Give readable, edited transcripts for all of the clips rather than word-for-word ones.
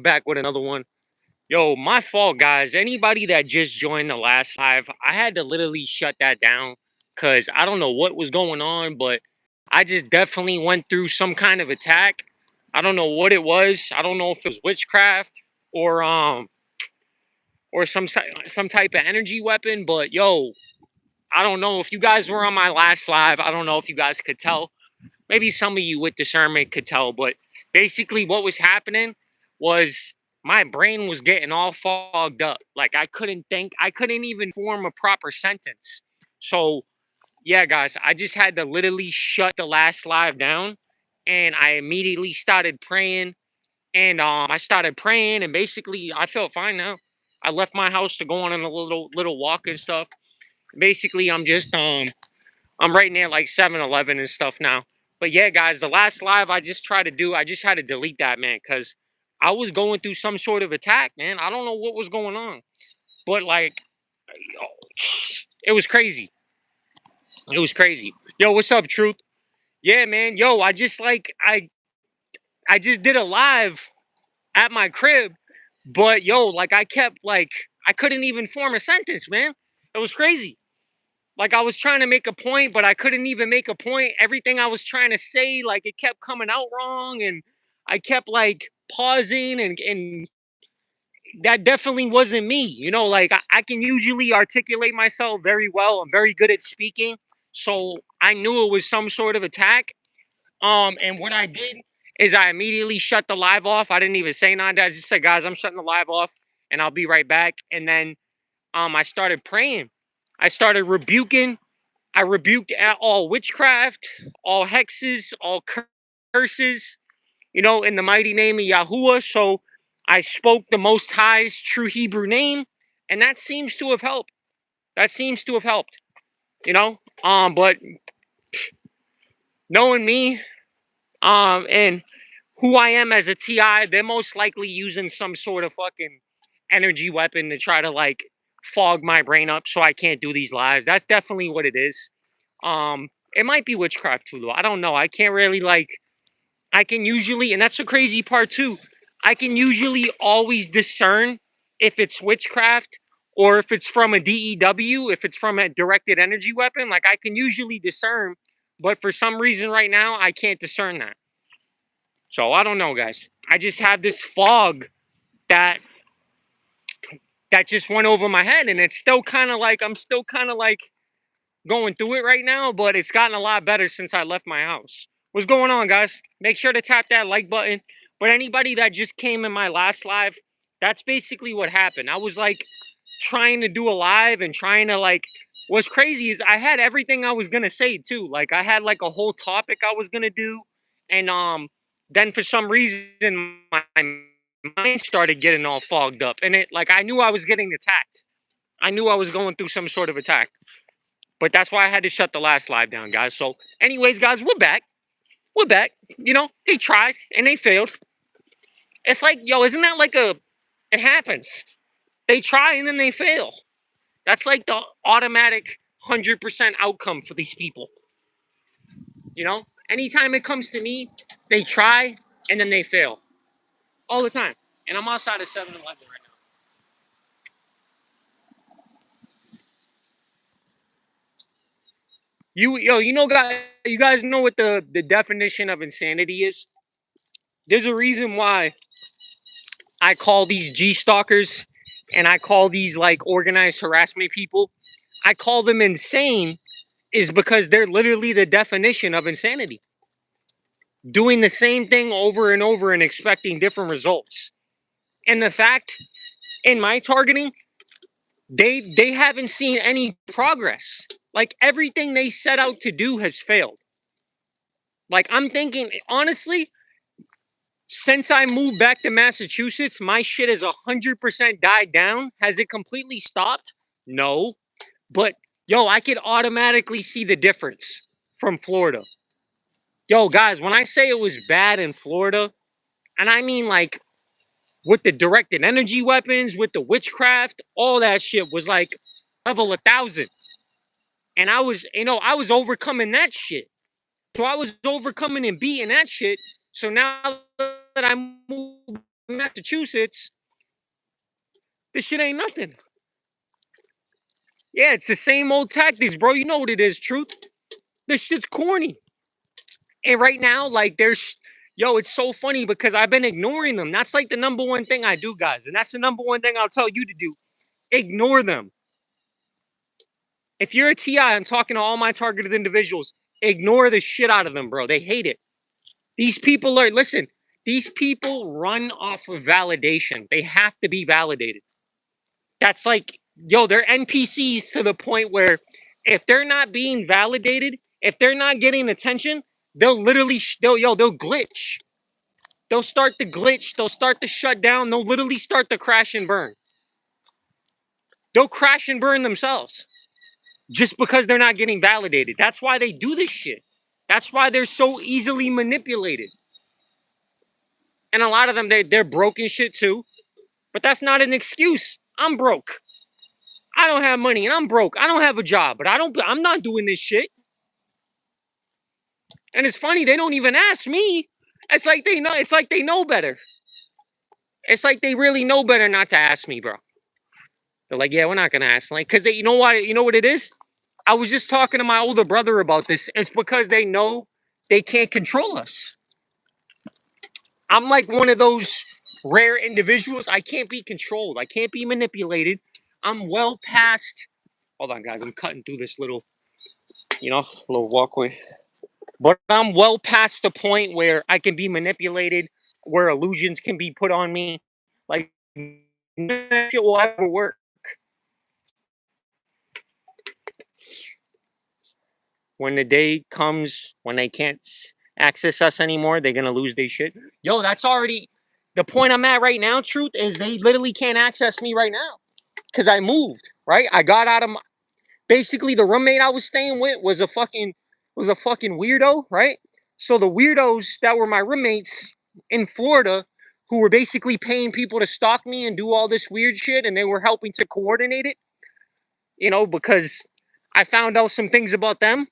back with another one. Yo, my fault, guys. Anybody that just joined the last live, I had to literally shut that down because I don't know what was going on, but I just definitely went through some kind of attack. I don't know what it was. I don't know if it was witchcraft or some type of energy weapon. But yo, I don't know if you guys were on my last live. I don't know if you guys could tell. Maybe some of you with discernment could tell, but basically what was happening was my brain was getting all fogged up. Like I couldn't think, I couldn't even form a proper sentence. So yeah, guys, I just had to literally shut the last live down and I immediately started praying and I started praying and basically I felt fine now. I left my house to go on a little walk and stuff. Basically, I'm right near like 7-Eleven and stuff now. But yeah, guys, the last live I just tried to do, I just had to delete that, man, because I was going through some sort of attack, man. I don't know what was going on. But like, it was crazy. It was crazy. Yo, what's up, Truth? Yeah, man. Yo, I just did a live at my crib, but yo, like I kept like I couldn't even form a sentence, man. It was crazy. Like I was trying to make a point, but I couldn't even make a point. Everything I was trying to say, like it kept coming out wrong, and I kept like pausing, and that definitely wasn't me. Like I can usually articulate myself very well. I'm very good at speaking, so I knew it was some sort of attack. And what I did is I immediately shut the live off. I didn't even say nothing. I just said, guys, I'm shutting the live off, and I'll be right back. And then I started praying. I started rebuking. I rebuked all witchcraft, all hexes, all curses, in the mighty name of Yahuwah. So I spoke the Most High's true Hebrew name, and that seems to have helped. That seems to have helped, But knowing me, and who I am as a TI, they're most likely using some sort of fucking energy weapon to try to like fog my brain up so I can't do these lives. That's definitely what it is. It might be witchcraft too, though. I don't know. I can't really like. I can usually, and that's the crazy part too. I can usually always discern if it's witchcraft or if it's from a DEW, if it's from a directed energy weapon. Like I can usually discern, but for some reason right now I can't discern that. So I don't know, guys. I just have this fog that just went over my head, and it's still kind of like I'm still kind of like going through it right now, but it's gotten a lot better since I left my house. What's going on, guys? Make sure to tap that like button. But anybody that just came in my last live, that's basically what happened. I was like trying to do a live and trying to like. What's crazy is I had everything I was gonna say too. Like I had like a whole topic I was gonna do, and then for some reason my mind started getting all fogged up, and it like I knew I was getting attacked. I knew I was going through some sort of attack. But that's why I had to shut the last live down, guys. So, anyways, guys, we're back. We're back. They tried and they failed. It's like, yo, isn't that like it happens. They try and then they fail. That's like the automatic 100% outcome for these people. Anytime it comes to me, they try and then they fail. All the time. And I'm outside of 7-Eleven right now. Guys, you guys know what the definition of insanity is? There's a reason why I call these G stalkers and I call these like organized harassment people, I call them insane is because they're literally the definition of insanity. Doing the same thing over and over and expecting different results. And the fact in my targeting, they haven't seen any progress. Like everything they set out to do has failed. Like I'm thinking honestly, since I moved back to Massachusetts, my shit has 100% died down. Has it completely stopped? No. But yo, I could automatically see the difference from Florida. Yo, guys, when I say it was bad in Florida, and I mean like with the directed energy weapons, with the witchcraft, all that shit was like level 1,000. And I was overcoming that shit. So I was overcoming and beating that shit. So now that I moved Massachusetts, this shit ain't nothing. Yeah, it's the same old tactics, bro. You know what it is, truth. This shit's corny. And right now, like, it's so funny because I've been ignoring them. That's like the number one thing I do, guys. And that's the number one thing I'll tell you to do. Ignore them. If you're a TI, I'm talking to all my targeted individuals. Ignore the shit out of them, bro. They hate it. These people these people run off of validation. They have to be validated. That's like, they're NPCs to the point where if they're not being validated, if they're not getting attention, they'll literally, they'll glitch. They'll start to glitch. They'll start to shut down. They'll literally start to crash and burn. They'll crash and burn themselves just because they're not getting validated. That's why they do this shit. That's why they're so easily manipulated. And a lot of them, they're broken shit too. But that's not an excuse. I'm broke. I don't have money and I'm broke. I don't have a job, but I'm not doing this shit. And it's funny, they don't even ask me. It's like they know better. It's like they really know better not to ask me, bro. They're like, yeah, we're not gonna ask. Like, cause you know what it is? I was just talking to my older brother about this. It's because they know they can't control us. I'm like one of those rare individuals. I can't be controlled. I can't be manipulated. I'm well past. Hold on, guys. I'm cutting through this little walkway. But I'm well past the point where I can be manipulated, where illusions can be put on me. Like, none of that shit will ever work. When the day comes when they can't access us anymore, they're gonna lose their shit. Yo, that's already the point I'm at right now. Truth is, they literally can't access me right now because I moved. Right, I got out of my. Basically, the roommate I was staying with was a fucking weirdo. Right, so the weirdos that were my roommates in Florida, who were basically paying people to stalk me and do all this weird shit, and they were helping to coordinate it. Because I found out some things about them.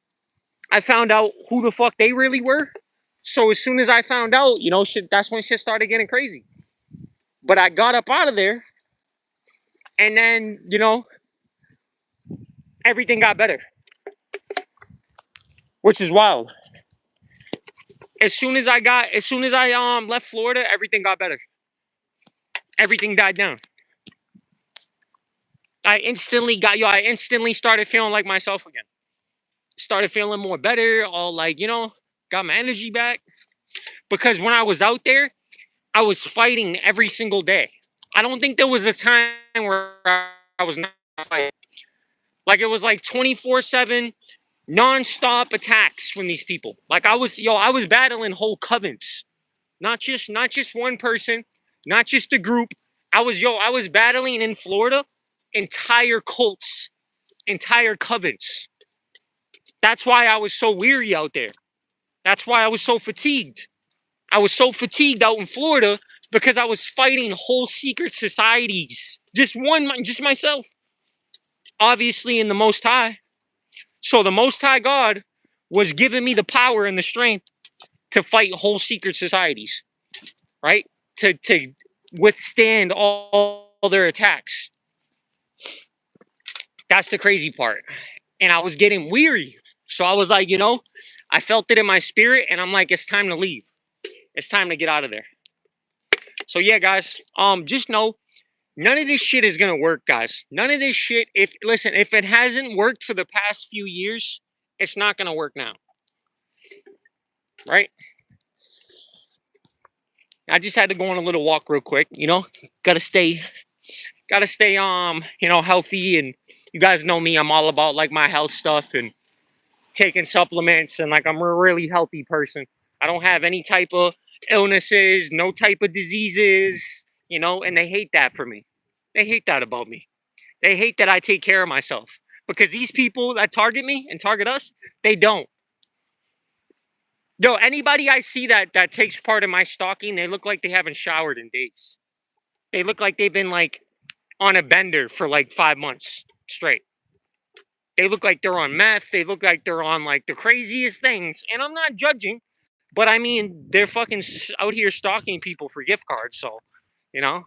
I found out who the fuck they really were. So as soon as I found out, shit, that's when shit started getting crazy. But I got up out of there, and then everything got better, which is wild. As soon as I left Florida, everything got better. Everything died down. I instantly started feeling like myself again. Started feeling more better. All like got my energy back. Because when I was out there, I was fighting every single day. I don't think there was a time where I was not fighting. Like, it was like 24/7 non-stop attacks from these people. Like, I was battling whole covens. Not just one person, not just a group. I was battling in Florida entire cults, entire covens. That's why I was so weary out there. That's why I was so fatigued. I was so fatigued out in Florida because I was fighting whole secret societies. Just myself. Obviously in the Most High. So the Most High God was giving me the power and the strength to fight whole secret societies. Right? To withstand all their attacks. That's the crazy part. And I was getting weary. So I was like, I felt it in my spirit, and I'm like, it's time to leave. It's time to get out of there. So yeah, guys, just know none of this shit is gonna work, guys. None of this shit. If it hasn't worked for the past few years, it's not gonna work now. Right? I just had to go on a little walk real quick. Gotta stay healthy, and you guys know me. I'm all about like my health stuff and taking supplements, and like I'm a really healthy person. I don't have any type of illnesses, no type of diseases, and they hate that for me. They hate that about me. They hate that I take care of myself because these people that target me and target us, they don't. Yo, anybody I see that takes part in my stalking, they look like they haven't showered in days. They look like they've been like on a bender for like 5 months straight. They look like they're on meth. They look like they're on like the craziest things. And I'm not judging, but I mean, they're fucking out here stalking people for gift cards. So you know?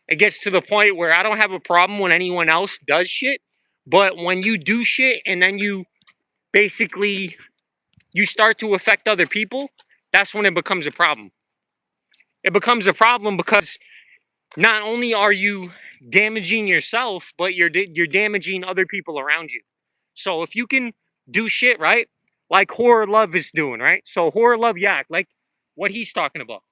It gets to the point where I don't have a problem when anyone else does shit, but when you do shit and then you basically you start to affect other people, that's when it becomes a problem. It becomes a problem because not only are you damaging yourself, but you're damaging other people around you. So if you can do shit right, like Horror Love is doing, right? So Horror Love Yak, like what he's talking about.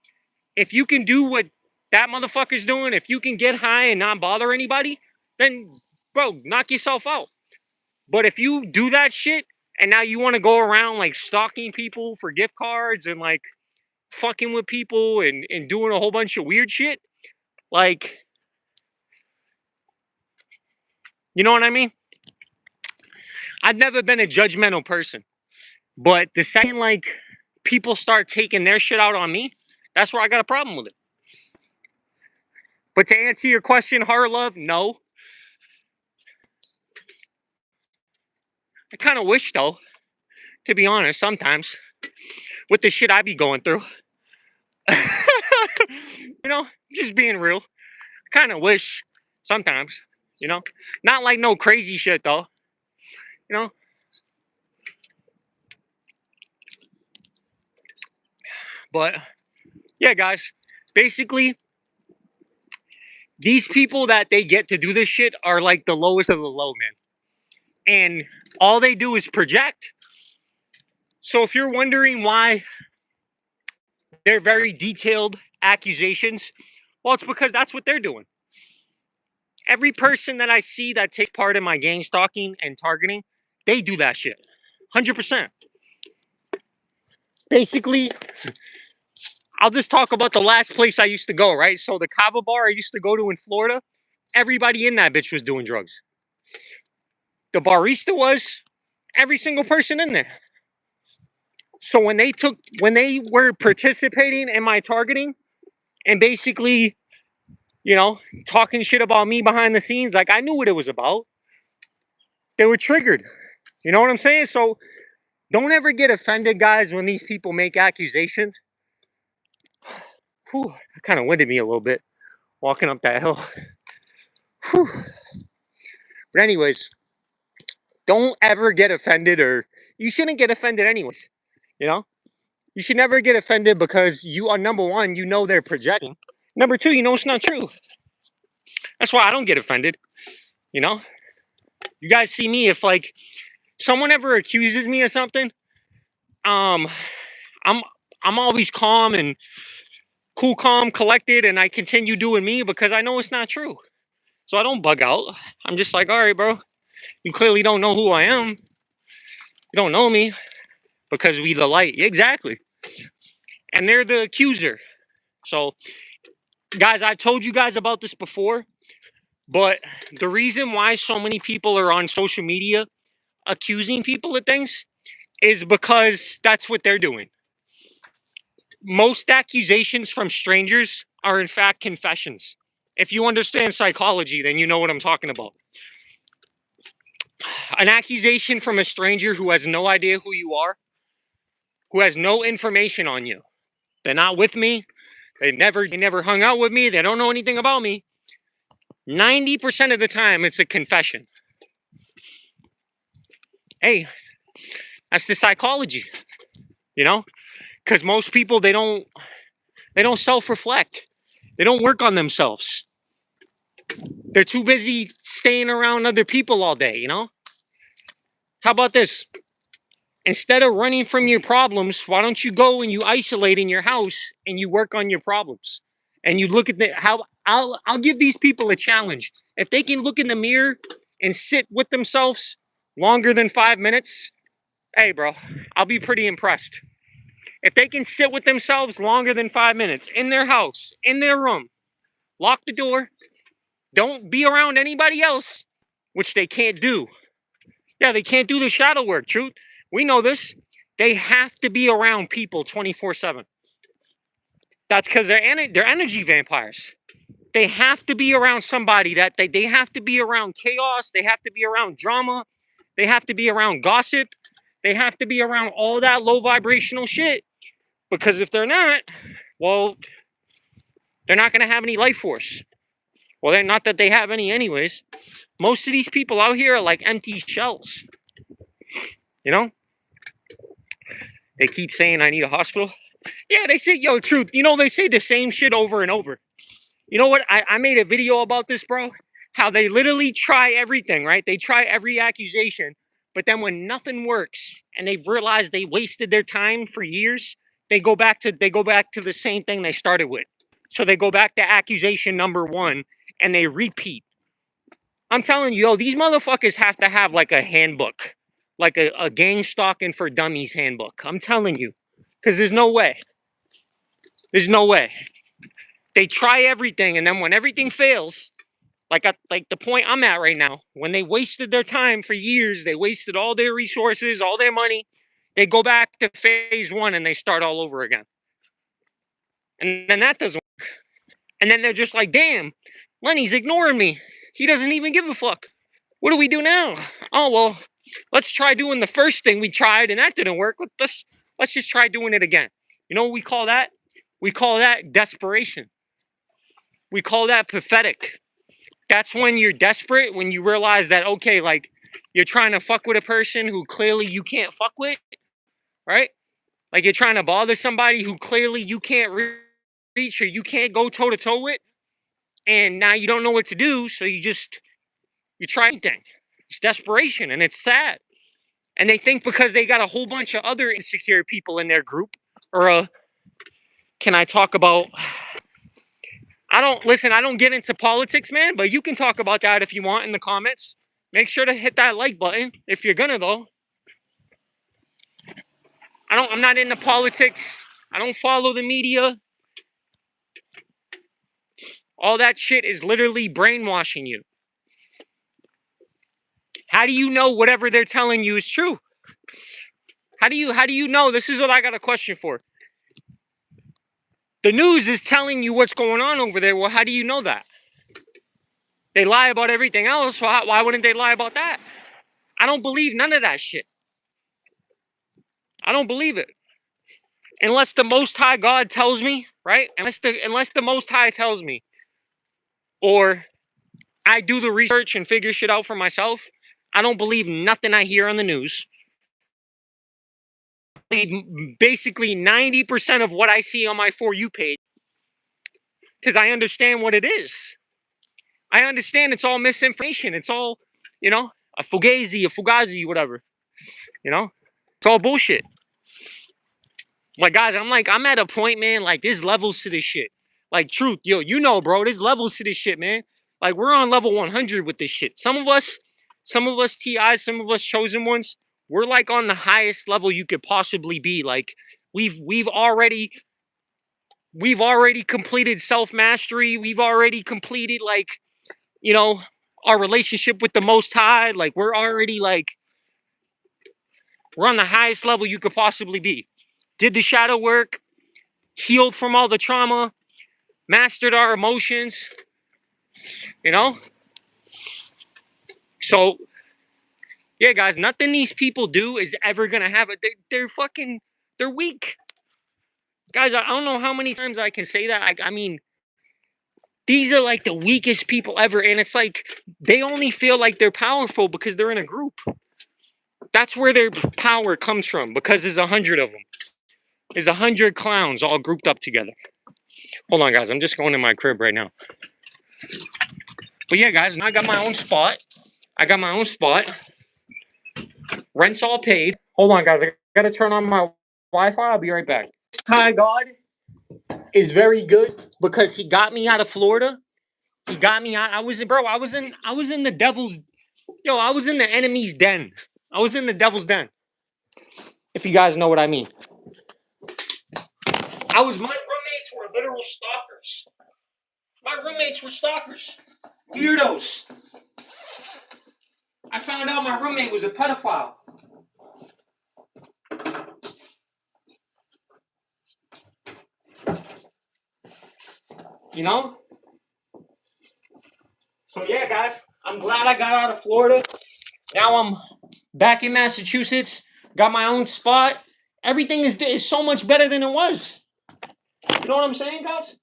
If you can do what that motherfucker's doing, if you can get high and not bother anybody, then bro, knock yourself out. But if you do that shit and now you want to go around like stalking people for gift cards and like fucking with people and doing a whole bunch of weird shit, like, you know what I mean? I've never been a judgmental person, but the second like people start taking their shit out on me, that's where I got a problem with it. But to answer your question, Heart Love, no. I kind of wish though, to be honest, sometimes with the shit I be going through. You know, just being real. I kind of wish sometimes, you know, not like no crazy shit though, you know. But yeah, guys, basically, these people that they get to do this shit are like the lowest of the low, man. And all they do is project. So if you're wondering why they're very detailed accusations, well, it's because that's what they're doing. Every person that I see that takes part in my gang stalking and targeting, they do that shit. 100%. Basically, I'll just talk about the last place I used to go, right? So the Cava bar I used to go to in Florida, everybody in that bitch was doing drugs. The barista was, every single person in there. So when they were participating in my targeting and basically, you know, talking shit about me behind the scenes, like I knew what it was about. They were triggered. You know what I'm saying? So don't ever get offended, guys, when these people make accusations. Whew, that kind of winded me a little bit walking up that hill. Whew. But anyways, don't ever get offended, or you shouldn't get offended anyways. You know? You should never get offended because you are, number one, you know they're projecting. Number two, you know it's not true. That's why I don't get offended. You know? You guys see me, if like someone ever accuses me of something, I'm I'm always calm and cool, calm, collected, and I continue doing me because I know it's not true. So I don't bug out. I'm just like, all right, bro, you clearly don't know who I am. You don't know me because we the light. Exactly. And they're the accuser. So, guys, I've told you guys about this before, but the reason why so many people are on social media accusing people of things is because that's what they're doing. Most accusations from strangers are in fact confessions. If you understand psychology, then you know what I'm talking about. An accusation from a stranger who has no idea who you are, who has no information on you. They're not with me. They never hung out with me. They don't know anything about me. 90% of the time, it's a confession. Hey, that's the psychology, you know? Because most people, they don't self-reflect. They don't work on themselves. They're too busy staying around other people all day, you know? How about this? Instead of running from your problems, why don't you go and you isolate in your house and you work on your problems? And you look at how I'll give these people a challenge. If they can look in the mirror and sit with themselves longer than 5 minutes, hey bro, I'll be pretty impressed. If they can sit with themselves longer than 5 minutes in their house, in their room, lock the door, don't be around anybody else, which they can't do. Yeah, they can't do the shadow work, truth. We know this. They have to be around people 24/7. That's because they're energy vampires. They have to be around somebody that they have to be around chaos. They have to be around drama. They have to be around gossip. They have to be around all that low vibrational shit. Because if they're not, well, They're not going to have any life force. Well, they're not that they have any anyways. Most of these people out here are like empty shells. You know? They keep saying I need a hospital. Yeah, they say, yo, truth. You know, they say the same shit over and over. You know what? I made a video about this, bro. How they literally try everything, right? They try every accusation. But then when nothing works and they've realized they wasted their time for years, they go back to the same thing they started with. So they go back to accusation number 1 and they repeat. I'm telling you, yo, these motherfuckers have to have like a handbook, like a gang stalking for dummies handbook. I'm telling you, because there's no way. There's no way. They try everything, and then when everything fails, like the point I'm at right now, when they wasted their time for years, they wasted all their resources, all their money, they go back to phase 1 and they start all over again. And then that doesn't work. And then they're just like, damn, Lenny's ignoring me. He doesn't even give a fuck. What do we do now? Oh, well, let's try doing the first thing we tried and that didn't work. Let's just try doing it again. You know what we call that? We call that desperation. We call that pathetic. That's when you're desperate, when you realize that, okay, like you're trying to fuck with a person who clearly you can't fuck with, right? Like you're trying to bother somebody who clearly you can't reach or you can't go toe to toe with. And now you don't know what to do. So you try anything. It's desperation and it's sad. And they think because they got a whole bunch of other insecure people in their group, or can I talk about, I don't get into politics, man, but you can talk about that if you want in the comments. Make sure to hit that like button if you're gonna, though. I'm not into politics. I don't follow the media. All that shit is literally brainwashing you. How do you know whatever they're telling you is true? How do you know? This is what I got a question for. The news is telling you what's going on over there. Well, how do you know that? They lie about everything else. Why wouldn't they lie about that? I don't believe none of that shit. I don't believe it. Unless the Most High God tells me, right? Unless the Most High tells me, or I do the research and figure shit out for myself, I don't believe nothing I hear on the news. Basically 90% of what I see on my For You page, because I understand what it is. I understand it's all misinformation. It's all, a fugazi, whatever. It's all bullshit. Like, guys, I'm at a point, man, like, there's levels to this shit. Like, truth, yo, bro, there's levels to this shit, man. Like, we're on level 100 with this shit. Some of us TIs, some of us chosen ones, we're like on the highest level you could possibly be. Like, we've already completed self-mastery. We've already completed, like, our relationship with the Most High. Like, we're already, like, we're on the highest level you could possibly be. Did the shadow work, healed from all the trauma, mastered our emotions, So, yeah, guys, nothing these people do is ever going to have it. They're weak. Guys, I don't know how many times I can say that. I mean, these are like the weakest people ever. And it's like, they only feel like they're powerful because they're in a group. That's where their power comes from, because there's 100 of them. There's 100 clowns all grouped up together. Hold on, guys. I'm just going to my crib right now. But yeah, guys, now I got my own spot. Rent's all paid. Hold on, guys. I got to turn on my Wi-Fi. I'll be right back. High God is very good because he got me out of Florida. He got me out. I was in the devil's, I was in the enemy's den. I was in the devil's den. If you guys know what I mean. My roommates were literal stalkers. My roommates were stalkers. Weirdos. I found out my roommate was a pedophile. So yeah, guys, I'm glad I got out of Florida. Now I'm back in Massachusetts. Got my own spot. Everything is so much better than it was. You know what I'm saying, guys?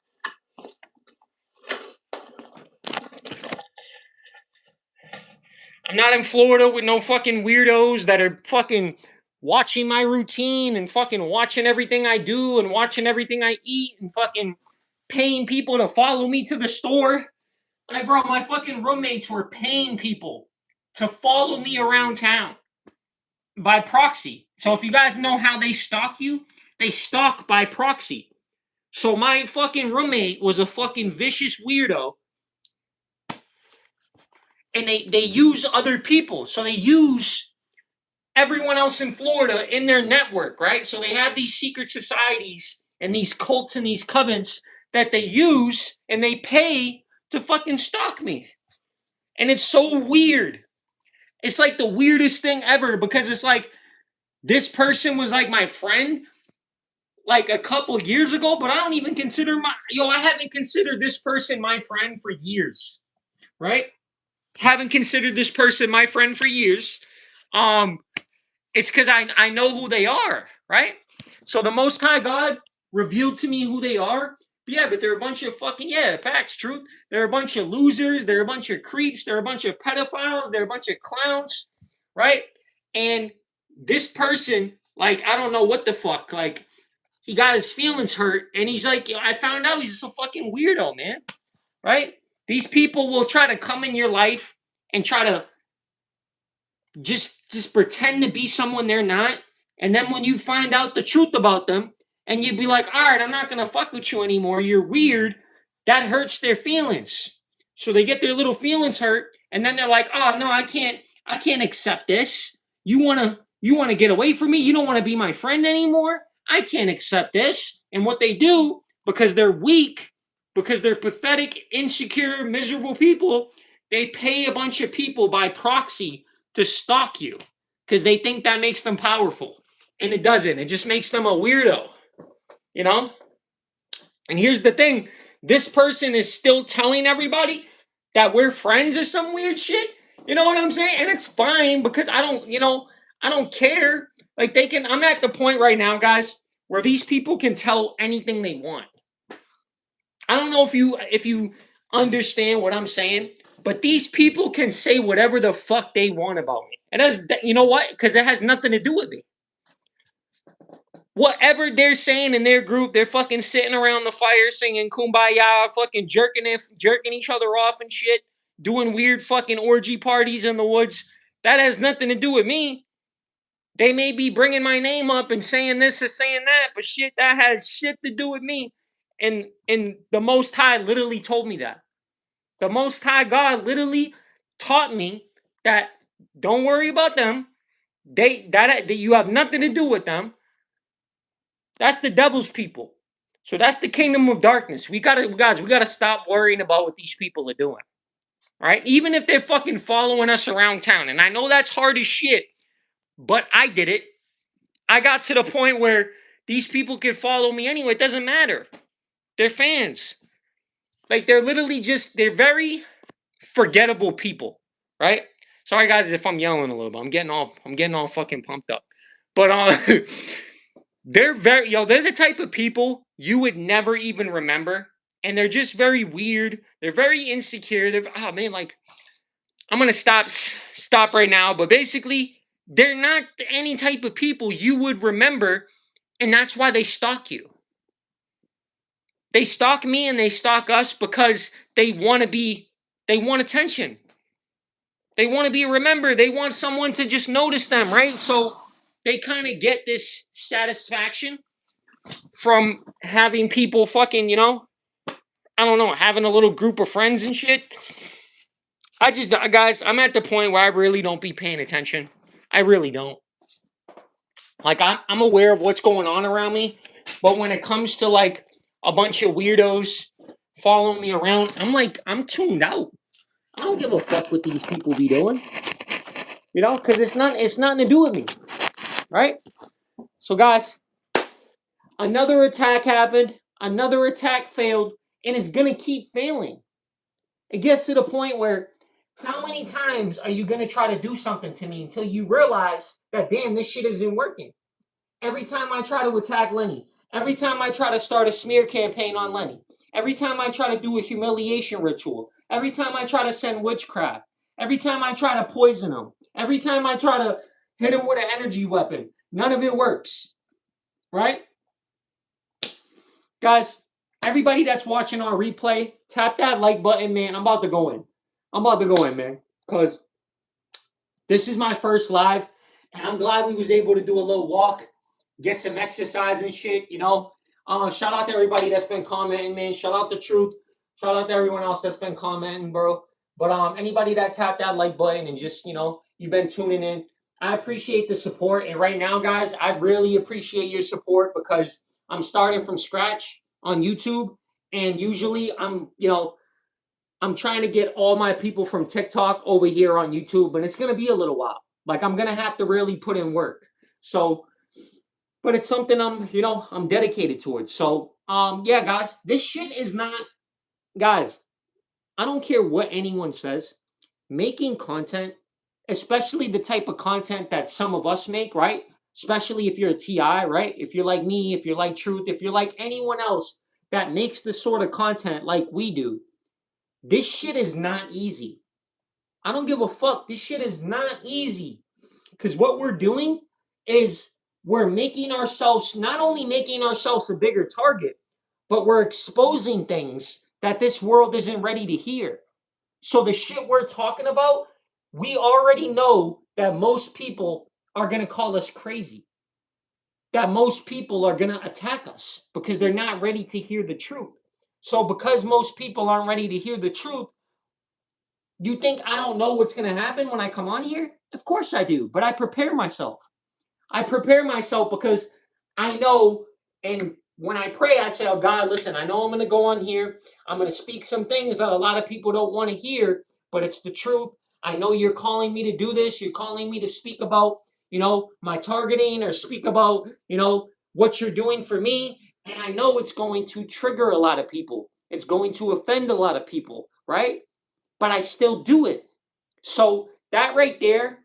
I'm not in Florida with no fucking weirdos that are fucking watching my routine and fucking watching everything I do and watching everything I eat and fucking paying people to follow me to the store. Like, bro, my fucking roommates were paying people to follow me around town by proxy. So if you guys know how they stalk you, they stalk by proxy. So my fucking roommate was a fucking vicious weirdo. And they use other people. So they use everyone else in Florida in their network, right? So they have these secret societies and these cults and these covens that they use and they pay to fucking stalk me. And it's so weird. It's like the weirdest thing ever because it's like this person was like my friend like a couple years ago, but I don't even consider I haven't considered this person my friend for years, right? Haven't considered this person my friend for years. It's because I know who they are, right? So the Most High God revealed to me who they are. But they're a bunch of fucking, facts, truth. They're a bunch of losers. They're a bunch of creeps. They're a bunch of pedophiles. They're a bunch of clowns, right? And this person, like, I don't know what the fuck, like, he got his feelings hurt, and he's like, I found out he's just a fucking weirdo, man, right? These people will try to come in your life and try to just pretend to be someone they're not. And then when you find out the truth about them and you'd be like, all right, I'm not going to fuck with you anymore. You're weird. That hurts their feelings. So they get their little feelings hurt. And then they're like, oh no, I can't accept this. You want to get away from me. You don't want to be my friend anymore. I can't accept this. And what they do, because they're weak, because they're pathetic, insecure, miserable people, they pay a bunch of people by proxy to stalk you because they think that makes them powerful. And it doesn't. It just makes them a weirdo, you know? And here's the thing. This person is still telling everybody that we're friends or some weird shit. You know what I'm saying? And it's fine because I don't care. Like I'm at the point right now, guys, where these people can tell anything they want. I don't know if you understand what I'm saying, but these people can say whatever the fuck they want about me. And you know what? Because it has nothing to do with me. Whatever they're saying in their group, they're fucking sitting around the fire singing kumbaya, fucking jerking each other off and shit, doing weird fucking orgy parties in the woods. That has nothing to do with me. They may be bringing my name up and saying this or saying that, but shit, that has shit to do with me. And the Most High literally told me that. The Most High God literally taught me that don't worry about them. That you have nothing to do with them. That's the devil's people. So that's the kingdom of darkness. We gotta stop worrying about what these people are doing. All right? Even if they're fucking following us around town. And I know that's hard as shit, but I did it. I got to the point where these people can follow me anyway. It doesn't matter. They're fans. Like they're very forgettable people, right? Sorry guys if I'm yelling a little bit. I'm getting all fucking pumped up. But they're the type of people you would never even remember, and they're just very weird. They're very insecure. Like I'm gonna stop right now. But basically, they're not any type of people you would remember, and that's why they stalk you. They stalk me and they stalk us because they want attention. They want to be remembered. They want someone to just notice them, right? So they kind of get this satisfaction from having people fucking, I don't know, having a little group of friends and shit. Guys, I'm at the point where I really don't be paying attention. I really don't. Like, I'm aware of what's going on around me, but when it comes to, like, a bunch of weirdos following me around, I'm tuned out. I don't give a fuck what these people be doing. Because it's nothing to do with me. Right? So, guys, another attack happened. Another attack failed. And it's going to keep failing. It gets to the point where how many times are you going to try to do something to me until you realize that, damn, this shit isn't working? Every time I try to attack Lenny, every time I try to start a smear campaign on Lenny, every time I try to do a humiliation ritual, every time I try to send witchcraft, Every time I try to poison them, every time I try to hit them with an energy weapon, none of it works, right? Guys, everybody that's watching on replay, tap that like button, man. I'm about to go in. I'm about to go in, man, because this is my first live, and I'm glad we was able to do a little walk, get some exercise and shit, you know. Shout out to everybody that's been commenting, man. Shout out to Truth. Shout out to everyone else that's been commenting, bro. But anybody that tapped that like button and just, you know, you've been tuning in, I appreciate the support. And right now, guys, I really appreciate your support because I'm starting from scratch on YouTube. And usually I'm trying to get all my people from TikTok over here on YouTube, but it's going to be a little while. Like I'm going to have to really put in work. So, but it's something I'm dedicated towards. So, yeah, guys, this shit is not, guys, I don't care what anyone says. Making content, especially the type of content that some of us make, right? Especially if you're a TI, right? If you're like me, if you're like Truth, if you're like anyone else that makes the sort of content like we do, this shit is not easy. I don't give a fuck. This shit is not easy. Because what we're doing is we're making ourselves, not only making ourselves a bigger target, but we're exposing things that this world isn't ready to hear. So the shit we're talking about, we already know that most people are going to call us crazy. That most people are going to attack us because they're not ready to hear the truth. So because most people aren't ready to hear the truth, you think I don't know what's going to happen when I come on here? Of course I do, but I prepare myself. I prepare myself because I know, and when I pray, I say, oh God, listen, I know I'm going to go on here. I'm going to speak some things that a lot of people don't want to hear, but it's the truth. I know you're calling me to do this. You're calling me to speak about, my targeting or speak about, what you're doing for me. And I know it's going to trigger a lot of people. It's going to offend a lot of people, right? But I still do it. So that right there,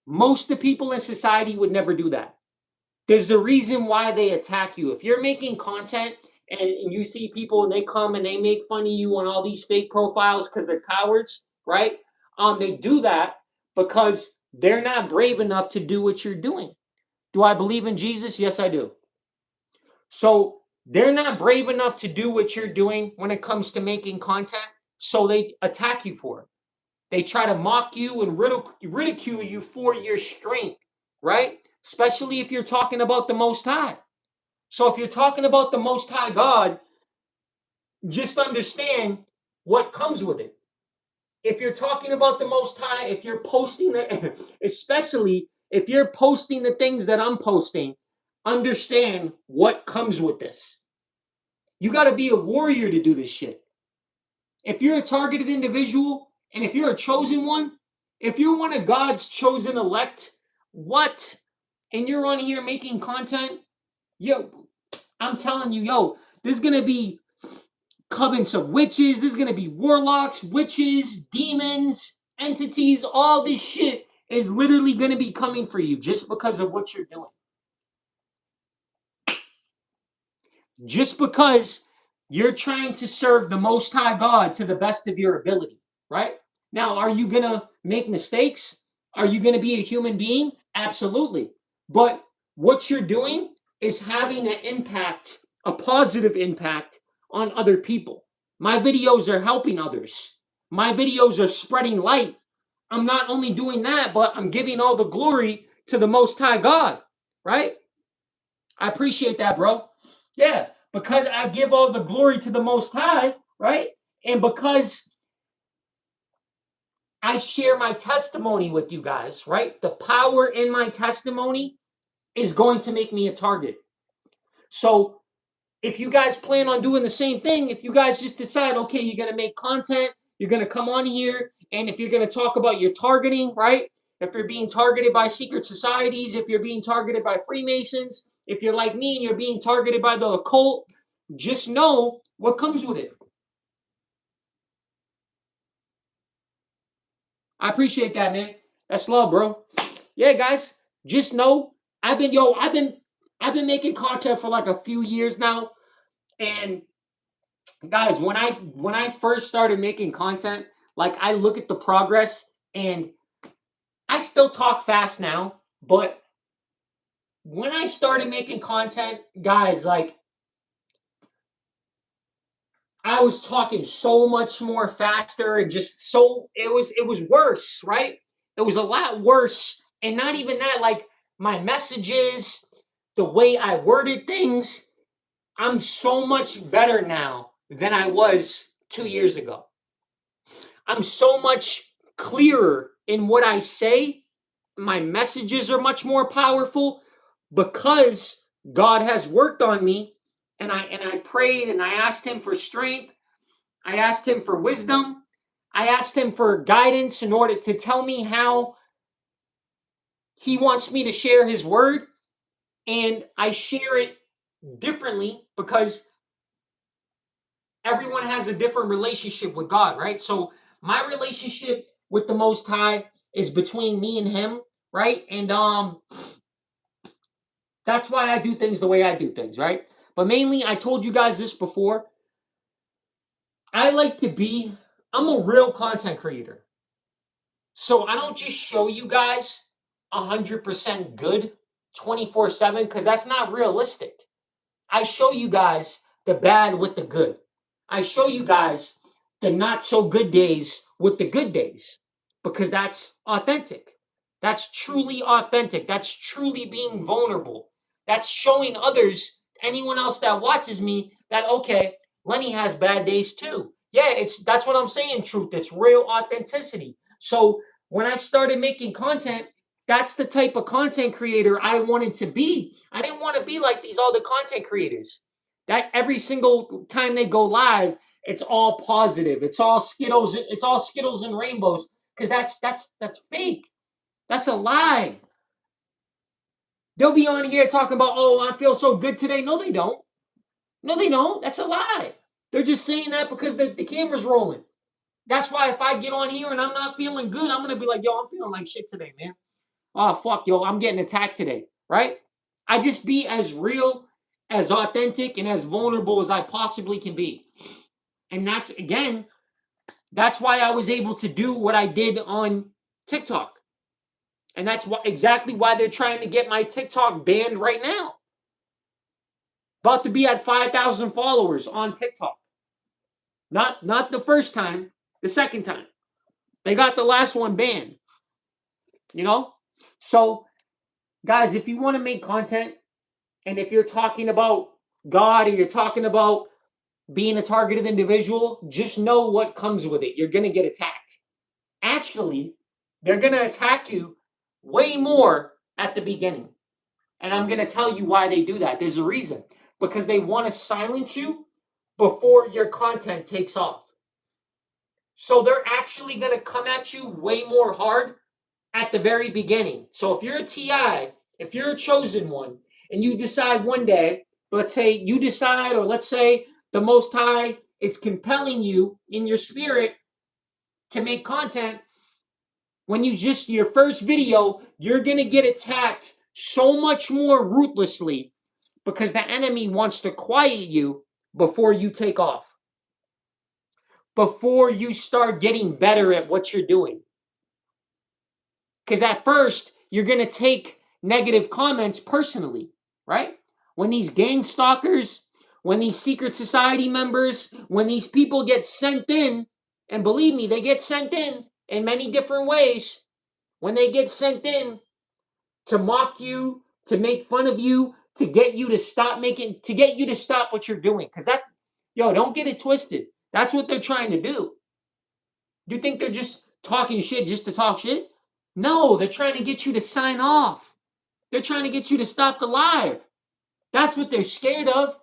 most of the people in society would never do that. There's a reason why they attack you. If you're making content and you see people and they come and they make fun of you on all these fake profiles because they're cowards, right? They do that because they're not brave enough to do what you're doing. Do I believe in Jesus? Yes, I do. So they're not brave enough to do what you're doing when it comes to making content. So they attack you for it. They try to mock you and ridicule you for your strength, right? Especially if you're talking about the Most High. So if you're talking about the Most High God, just understand what comes with it. If you're talking about the Most High, if you're posting especially if you're posting the things that I'm posting, understand what comes with this. You got to be a warrior to do this shit. If you're a targeted individual and if you're a chosen one, if you're one of God's chosen elect, what? And you're on here making content, yo, I'm telling you, there's going to be covens of witches, there's going to be warlocks, witches, demons, entities, all this shit is literally going to be coming for you just because of what you're doing. Just because you're trying to serve the Most High God to the best of your ability, right? Now, are you going to make mistakes? Are you going to be a human being? Absolutely. But what you're doing is having an impact, a positive impact on other people. My videos are helping others. My videos are spreading light. I'm not only doing that, but I'm giving all the glory to the Most High God, right? I appreciate that, bro. Yeah, because I give all the glory to the Most High, right? And because I share my testimony with you guys, right? The power in my testimony is going to make me a target. So if you guys plan on doing the same thing, if you guys just decide, okay, you're going to make content, you're going to come on here, and if you're going to talk about your targeting, right? If you're being targeted by secret societies, if you're being targeted by Freemasons, if you're like me and you're being targeted by the occult, just know what comes with it. I appreciate that, man. That's love, bro. Yeah, guys, just know I've been making content for like a few years now, and guys, when I first started making content, Like, I look at the progress, and I still talk fast now, but when I started making content, guys, like, I was talking so much more faster, and just so it was worse, right? It was a lot worse. And not even that, like, my messages, the way I worded things, I'm so much better now than I was 2 years ago. I'm so much clearer in what I say. My messages are much more powerful because God has worked on me, and I prayed, and I asked him for strength. I asked him for wisdom. I asked him for guidance in order to tell me how he wants me to share his word, and I share it differently because everyone has a different relationship with God, right? So my relationship with the Most High is between me and him, right? And that's why I do things the way I do things, right? But mainly, I told you guys this before. I like to be, I'm a real content creator. So I don't just show you guys 100% good 24/7 because that's not realistic. I show you guys the bad with the good. I show you guys the not so good days with the good days because that's authentic. That's truly authentic. That's truly being vulnerable. That's showing others, anyone else that watches me, that okay, Lenny has bad days too. Yeah, that's what I'm saying, truth. It's real authenticity. So when I started making content, that's the type of content creator I wanted to be. I didn't want to be like these other content creators that every single time they go live, it's all positive. It's all Skittles. It's all Skittles and rainbows because that's fake. That's a lie. They'll be on here talking about, oh, I feel so good today. No, they don't. No, they don't. That's a lie. They're just saying that because the camera's rolling. That's why if I get on here and I'm not feeling good, I'm gonna be like, yo, I'm feeling like shit today, man. Oh fuck, yo, I'm getting attacked today, right? I just be as real, as authentic, and as vulnerable as I possibly can be. And that's why I was able to do what I did on TikTok. And that's exactly why they're trying to get my TikTok banned right now. About to be at 5,000 followers on TikTok. Not the first time, the second time. They got the last one banned. You know? So, guys, if you want to make content, and if you're talking about God, and you're talking about being a targeted individual, just know what comes with it. You're going to get attacked. Actually, they're going to attack you way more at the beginning. And I'm going to tell you why they do that. There's a reason. Because they want to silence you before your content takes off. So they're actually going to come at you way more hard at the very beginning. So if you're a TI, if you're a chosen one, and you decide one day, let's say you decide, or let's say the Most High is compelling you in your spirit to make content, when you just your first video, you're going to get attacked so much more ruthlessly because the enemy wants to quiet you before you take off, before you start getting better at what you're doing. Because at first, you're going to take negative comments personally, right? When these gang stalkers, when these secret society members, when these people get sent in, and believe me, they get sent in many different ways. When they get sent in to mock you, to make fun of you, to get you to stop what you're doing. Because don't get it twisted. That's what they're trying to do. You think they're just talking shit just to talk shit? No, they're trying to get you to sign off. They're trying to get you to stop the live. That's what they're scared of.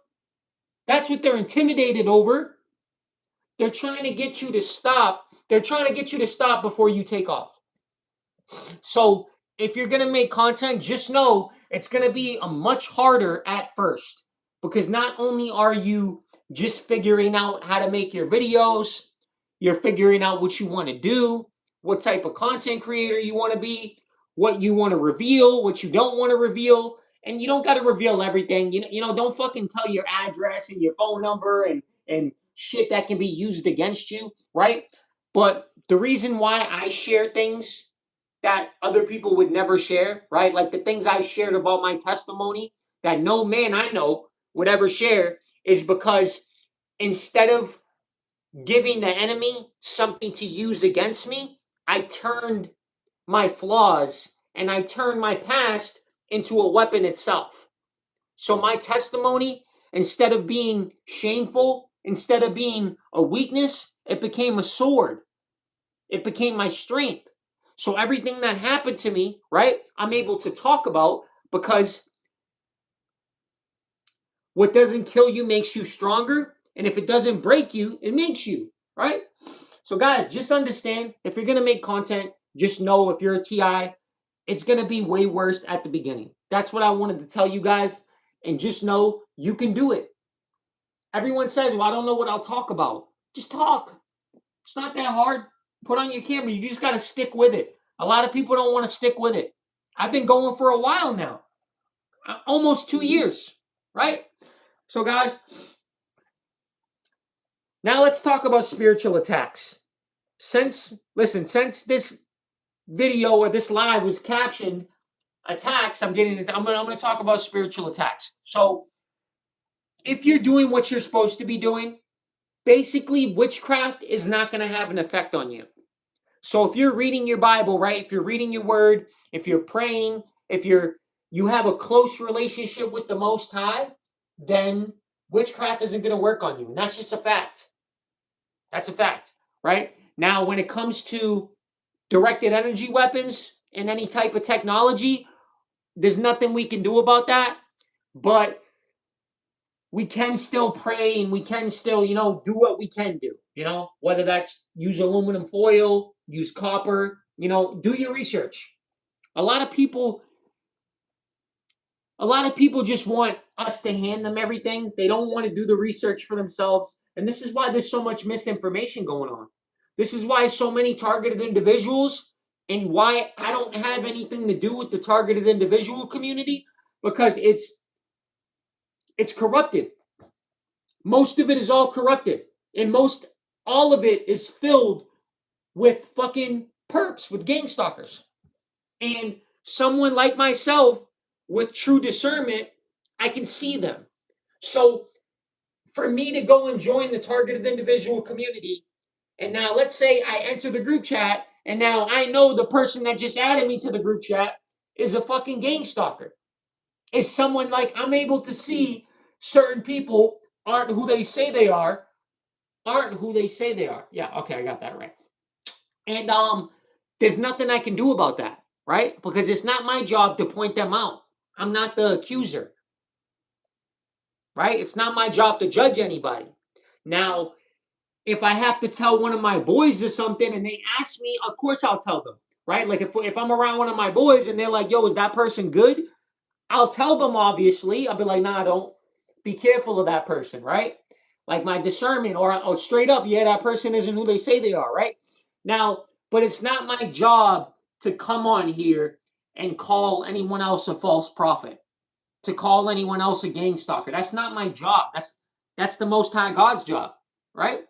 That's what they're intimidated over. They're trying to get you to stop. They're trying to get you to stop before you take off. So if you're going to make content, just know it's going to be a much harder at first because not only are you just figuring out how to make your videos, you're figuring out what you want to do, what type of content creator you want to be, what you want to reveal, what you don't want to reveal. And you don't got to reveal everything. Don't fucking tell your address and your phone number and shit that can be used against you, right? But the reason why I share things that other people would never share, right? Like the things I shared about my testimony that no man I know would ever share, is because instead of giving the enemy something to use against me, I turned my flaws and I turned my past into a weapon itself. So my testimony, instead of being shameful, instead of being a weakness, it became a sword. It became my strength. So everything that happened to me, right, I'm able to talk about, because what doesn't kill you makes you stronger. And if it doesn't break you, it makes you, right? So, guys, just understand, if you're going to make content, just know if you're a TI, it's going to be way worse at the beginning. That's what I wanted to tell you guys. And just know you can do it. Everyone says, well, I don't know what I'll talk about. Just talk. It's not that hard. Put on your camera. You just got to stick with it. A lot of people don't want to stick with it. I've been going for a while now, almost 2 years, right? So, guys, now let's talk about spiritual attacks. Since this video or this live was captioned attacks, I'm gonna talk about spiritual attacks. So, if you're doing what you're supposed to be doing, basically witchcraft is not going to have an effect on you. So if you're reading your Bible, right? If you're reading your word, if you're praying, if you have a close relationship with the Most High, then witchcraft isn't going to work on you. And that's just a fact. That's a fact, right? Now, when it comes to directed energy weapons and any type of technology, there's nothing we can do about that. But we can still pray and we can still, do what we can do, whether that's use aluminum foil, use copper, do your research. A lot of people just want us to hand them everything. They don't want to do the research for themselves. And this is why there's so much misinformation going on. This is why so many targeted individuals, and why I don't have anything to do with the targeted individual community, because it's corrupted. Most of it is all corrupted. And all of it is filled with fucking perps, with gang stalkers. And someone like myself with true discernment, I can see them. So for me to go and join the targeted individual community, and now let's say I enter the group chat, and now I know the person that just added me to the group chat is a fucking gang stalker. Is someone, like, I'm able to see certain people aren't who they say they are. Yeah, okay, I got that right. And there's nothing I can do about that, right? Because it's not my job to point them out. I'm not the accuser, right? It's not my job to judge anybody. Now, if I have to tell one of my boys or something and they ask me, of course I'll tell them, right? Like if I'm around one of my boys and they're like, yo, is that person good? I'll tell them, obviously. I'll be like, nah, don't. Be careful of that person, right? Like my discernment, or straight up, yeah, that person isn't who they say they are, right? Now, but it's not my job to come on here and call anyone else a false prophet, to call anyone else a gang stalker. That's not my job. That's the Most High God's job, right?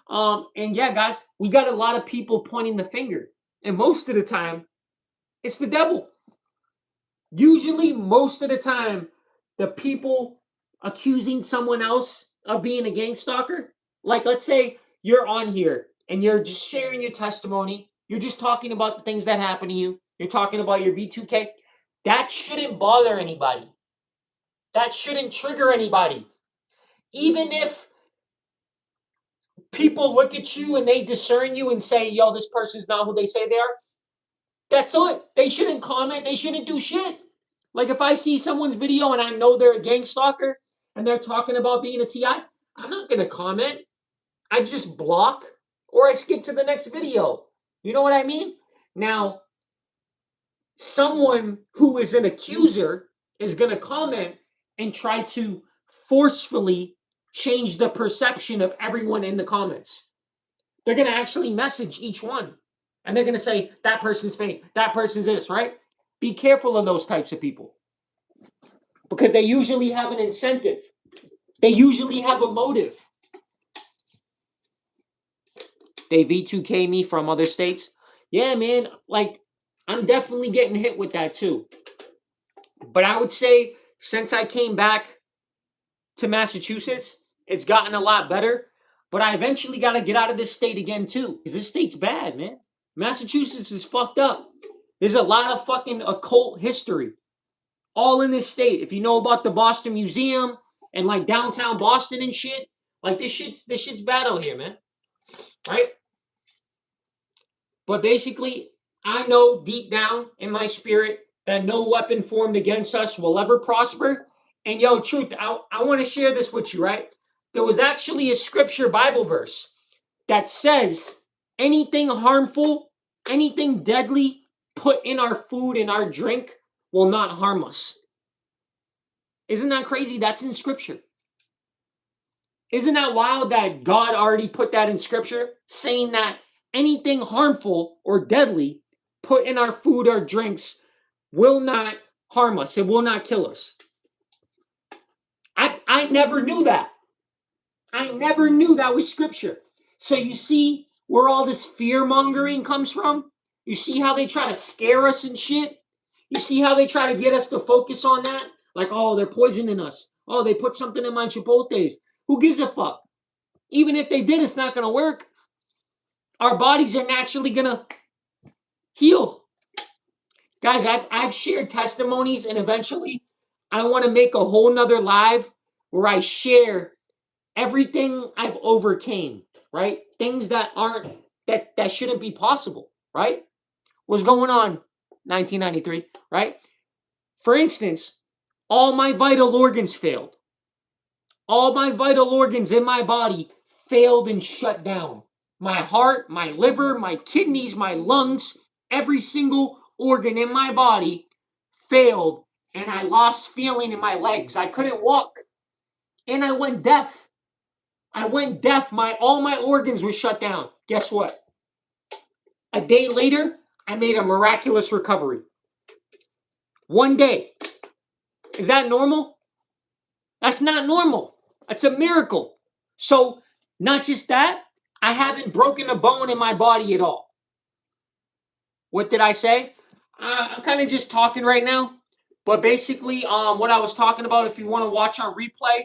And yeah, guys, we got a lot of people pointing the finger, and most of the time, it's the devil. Usually, most of the time, the people accusing someone else of being a gang stalker, like let's say you're on here and you're just sharing your testimony, you're just talking about the things that happen to you, you're talking about your V2K, that shouldn't bother anybody. That shouldn't trigger anybody. Even if people look at you and they discern you and say, yo, this person's not who they say they are, that's it. They shouldn't comment. They shouldn't do shit. Like if I see someone's video and I know they're a gang stalker and they're talking about being a TI, I'm not going to comment. I just block or I skip to the next video. You know what I mean? Now, someone who is an accuser is going to comment and try to forcefully change the perception of everyone in the comments. They're going to actually message each one. And they're going to say, that person's fake, that person's this, right? Be careful of those types of people. Because they usually have an incentive. They usually have a motive. They V2K me from other states. Yeah, man. Like, I'm definitely getting hit with that too. But I would say since I came back to Massachusetts, it's gotten a lot better. But I eventually got to get out of this state again too, because this state's bad, man. Massachusetts is fucked up. There's a lot of fucking occult history all in this state. If you know about the Boston Museum and like downtown Boston and shit, like this shit's bad out here, man. Right? But basically, I know deep down in my spirit that no weapon formed against us will ever prosper. And yo, truth, I want to share this with you, right? There was actually a scripture Bible verse that says anything harmful, anything deadly put in our food and our drink will not harm us. Isn't that crazy? That's in scripture. Isn't that wild that God already put that in scripture, saying that anything harmful or deadly put in our food or drinks will not harm us. It will not kill us. I never knew that. I never knew that was scripture. So you see where all this fear mongering comes from? You see how they try to scare us and shit? You see how they try to get us to focus on that? Like, oh, they're poisoning us. Oh, they put something in my chipotles. Who gives a fuck? Even if they did, it's not going to work. Our bodies are naturally going to heal. Guys, I've shared testimonies, and eventually I want to make a whole nother live where I share everything I've overcame, right? Things that aren't, that shouldn't be possible, right? What's going on 1993, right? For instance, all my vital organs failed. All my vital organs in my body failed and shut down. My heart, my liver, my kidneys, my lungs, every single organ in my body failed, and I lost feeling in my legs. I couldn't walk, and I went deaf. I went deaf. All my organs were shut down. Guess what? A day later, I made a miraculous recovery. One day. Is that normal? That's not normal. That's a miracle. So, not just that, I haven't broken a bone in my body at all. What did I say? I'm kind of just talking right now. But basically, what I was talking about, if you want to watch on replay,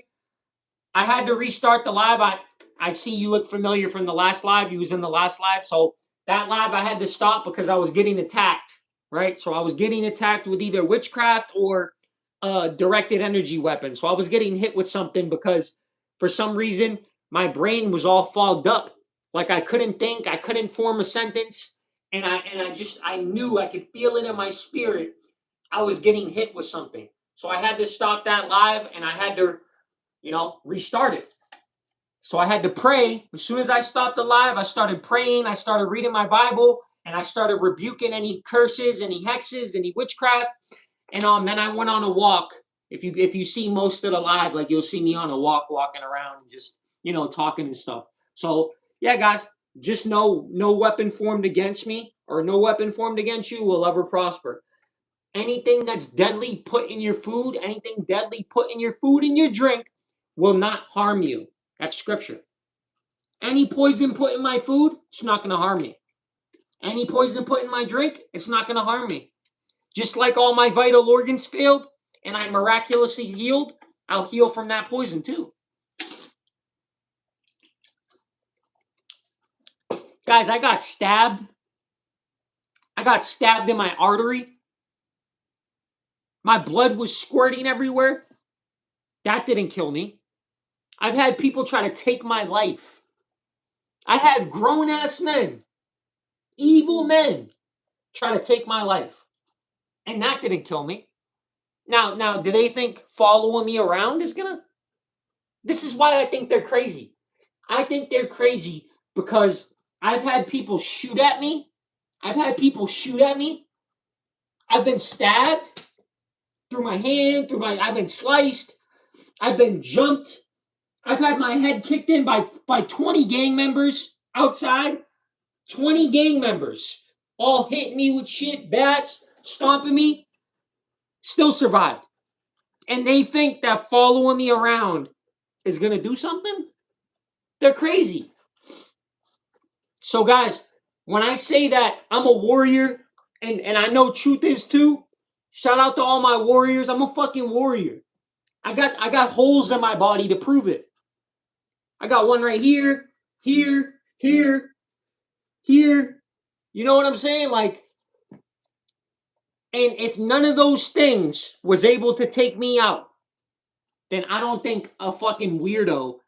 I had to restart the live. I see you look familiar from the last live. You was in the last live. So that live I had to stop because I was getting attacked, right? So I was getting attacked with either witchcraft or directed energy weapon. So I was getting hit with something because for some reason my brain was all fogged up. Like I couldn't think, I couldn't form a sentence, and I knew, I could feel it in my spirit. I was getting hit with something. So I had to stop that live and I had to, restart it. So I had to pray. As soon as I stopped the live, I started praying. I started reading my Bible, and I started rebuking any curses, any hexes, any witchcraft. And then I went on a walk. If you see most of the live, like you'll see me on a walk, walking around, and just talking and stuff. So yeah, guys, just know no weapon formed against me or no weapon formed against you will ever prosper. Anything that's deadly put in your food, anything deadly put in your food and your drink will not harm you. That's scripture. Any poison put in my food, it's not going to harm me. Any poison put in my drink, it's not going to harm me. Just like all my vital organs failed and I miraculously healed, I'll heal from that poison too. Guys, I got stabbed. I got stabbed in my artery. My blood was squirting everywhere. That didn't kill me. I've had people try to take my life. I had grown-ass men, evil men, try to take my life. And that didn't kill me. Now, do they think following me around is gonna? This is why I think they're crazy. I think they're crazy because I've had people shoot at me. I've been stabbed through my hand, I've been sliced. I've been jumped. I've had my head kicked in by 20 gang members outside. 20 gang members all hitting me with shit, bats, stomping me. Still survived. And they think that following me around is going to do something? They're crazy. So guys, when I say that I'm a warrior, and I know truth is too, shout out to all my warriors. I'm a fucking warrior. I got holes in my body to prove it. I got one right here, here, here, here. You know what I'm saying? Like, and if none of those things was able to take me out, then I don't think a fucking weirdo,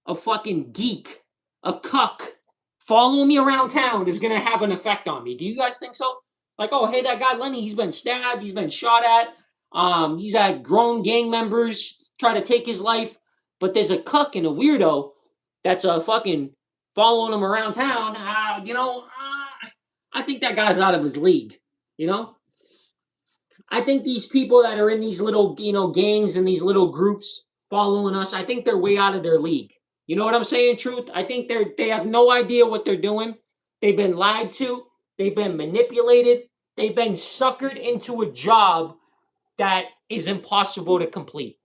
a fucking geek, a cuck following me around town is gonna have an effect on me. Do you guys think so? Like, oh, hey, that guy Lenny, he's been stabbed, he's been shot at, he's had grown gang members try to take his life, but there's a cuck and a weirdo that's fucking following him around town. I think that guy's out of his league. You know, I think these people that are in these little, gangs and these little groups following us, I think they're way out of their league. You know what I'm saying, Truth? I think they have no idea what they're doing. They've been lied to, they've been manipulated, they've been suckered into a job that is impossible to complete.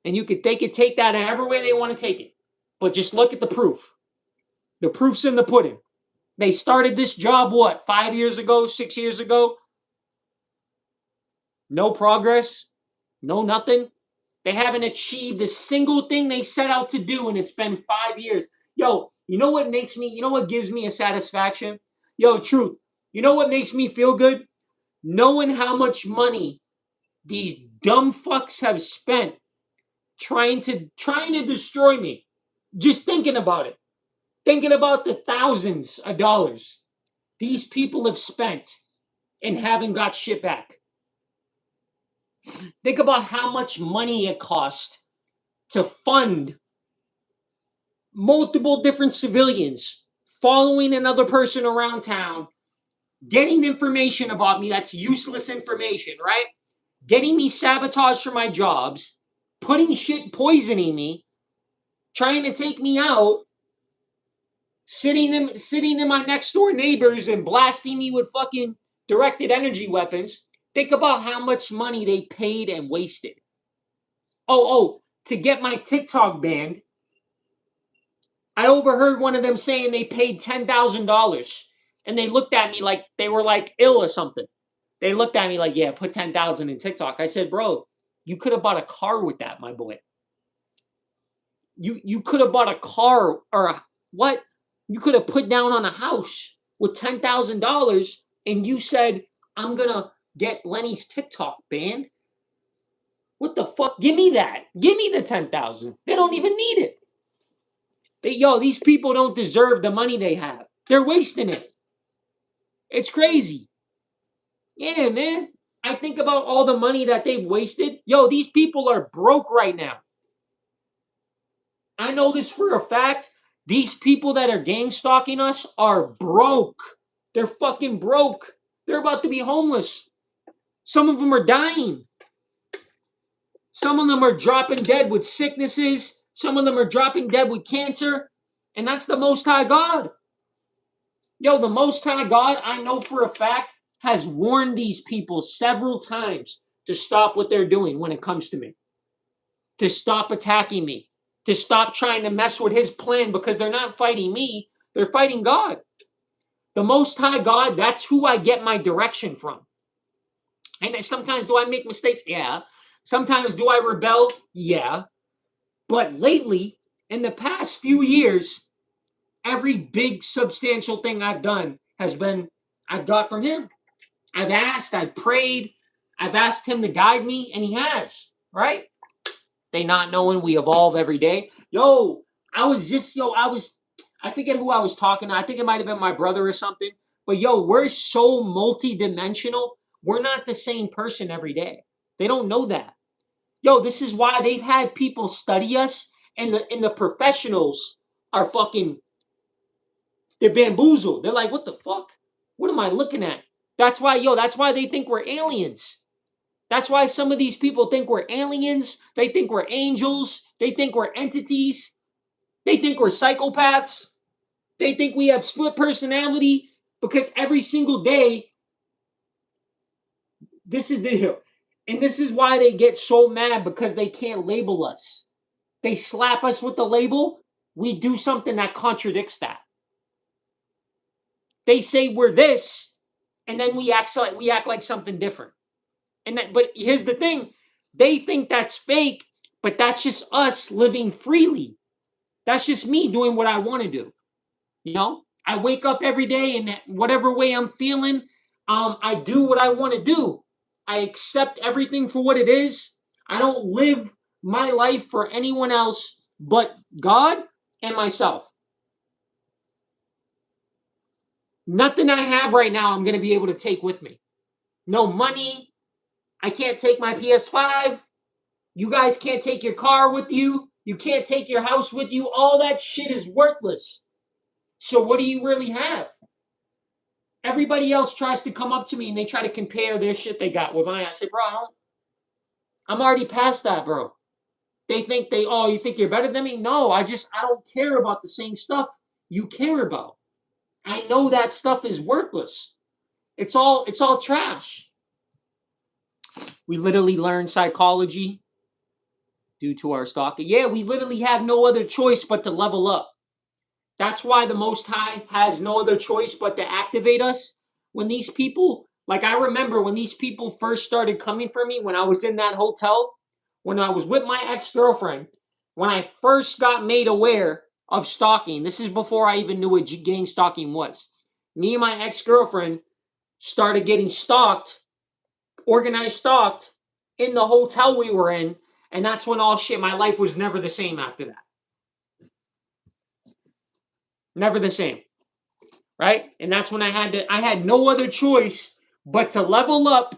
And they could take that every way they want to take it. But just look at the proof. The proof's in the pudding. They started this job, what, 5 years ago, 6 years ago? No progress, no nothing. They haven't achieved a single thing they set out to do, and it's been 5 years. Yo, you know what gives me a satisfaction? Yo, Truth, you know what makes me feel good? Knowing how much money these dumb fucks have spent trying to destroy me. Just thinking about it. Thinking about the thousands of dollars these people have spent and haven't got shit back. Think about how much money it cost to fund multiple different civilians following another person around town, getting information about me that's useless information, right? Getting me sabotaged for my jobs, putting shit, poisoning me, trying to take me out, sitting in my next door neighbors and blasting me with fucking directed energy weapons. Think about how much money they paid and wasted. To get my TikTok banned, I overheard one of them saying they paid $10,000, and they looked at me like they were like ill or something. They looked at me like, yeah, put 10,000 in TikTok. I said, bro, you could have bought a car with that, my boy. You could have bought a car or what? You could have put down on a house with $10,000, and you said, I'm gonna get Lenny's TikTok banned. What the fuck? Give me that. Give me the 10,000. They don't even need it. These people don't deserve the money they have. They're wasting it. It's crazy. Yeah, man. I think about all the money that they've wasted. These people are broke right now. I know this for a fact. These people that are gang stalking us are broke. They're fucking broke. They're about to be homeless. Some of them are dying. Some of them are dropping dead with sicknesses. Some of them are dropping dead with cancer. And that's the Most High God. The Most High God, I know for a fact, has warned these people several times to stop what they're doing when it comes to me. To stop attacking me. To stop trying to mess with his plan, because they're not fighting me. They're fighting God. The Most High God, that's who I get my direction from. And sometimes do I make mistakes? Yeah. Sometimes do I rebel? Yeah. But lately, in the past few years, every big substantial thing I've done I've got from him. I've asked, I've prayed, I've asked him to guide me, and he has, right? They not knowing we evolve every day. I forget who I was talking to. I think it might have been my brother or something. But we're so multidimensional. We're not the same person every day. They don't know that. This is why they've had people study us, and the professionals are fucking, they're bamboozled. They're like, what the fuck? What am I looking at? That's why they think we're aliens. That's why some of these people think we're aliens. They think we're angels. They think we're entities. They think we're psychopaths. They think we have split personality, because every single day, this is why they get so mad, because they can't label us. They slap us with the label. we do something that contradicts that. They say we're this, and then we act like something different. But here's the thing: they think that's fake, but that's just us living freely. That's just me doing what I want to do. You know, I wake up every day, and whatever way I'm feeling, I do what I want to do. I accept everything for what it is. I don't live my life for anyone else but God and myself. Nothing I have right now I'm going to be able to take with me. No money. I can't take my PS5. You guys can't take your car with you. You can't take your house with you. All that shit is worthless. So what do you really have? Everybody else tries to come up to me and they try to compare their shit they got with mine. I say, bro, I'm already past that, bro. They think you think you're better than me? No, I don't care about the same stuff you care about. I know that stuff is worthless. It's all trash. We literally learn psychology due to our stalking. Yeah, we literally have no other choice but to level up. That's why the Most High has no other choice but to activate us. When these people, like I remember when these people first started coming for me when I was in that hotel, when I was with my ex-girlfriend, when I first got made aware of stalking, this is before I even knew what gang stalking was. Me and my ex-girlfriend started getting stalked, organized stalked, in the hotel we were in, and that's when all shit, my life was never the same after that. Never the same. Right? And that's when I had no other choice but to level up,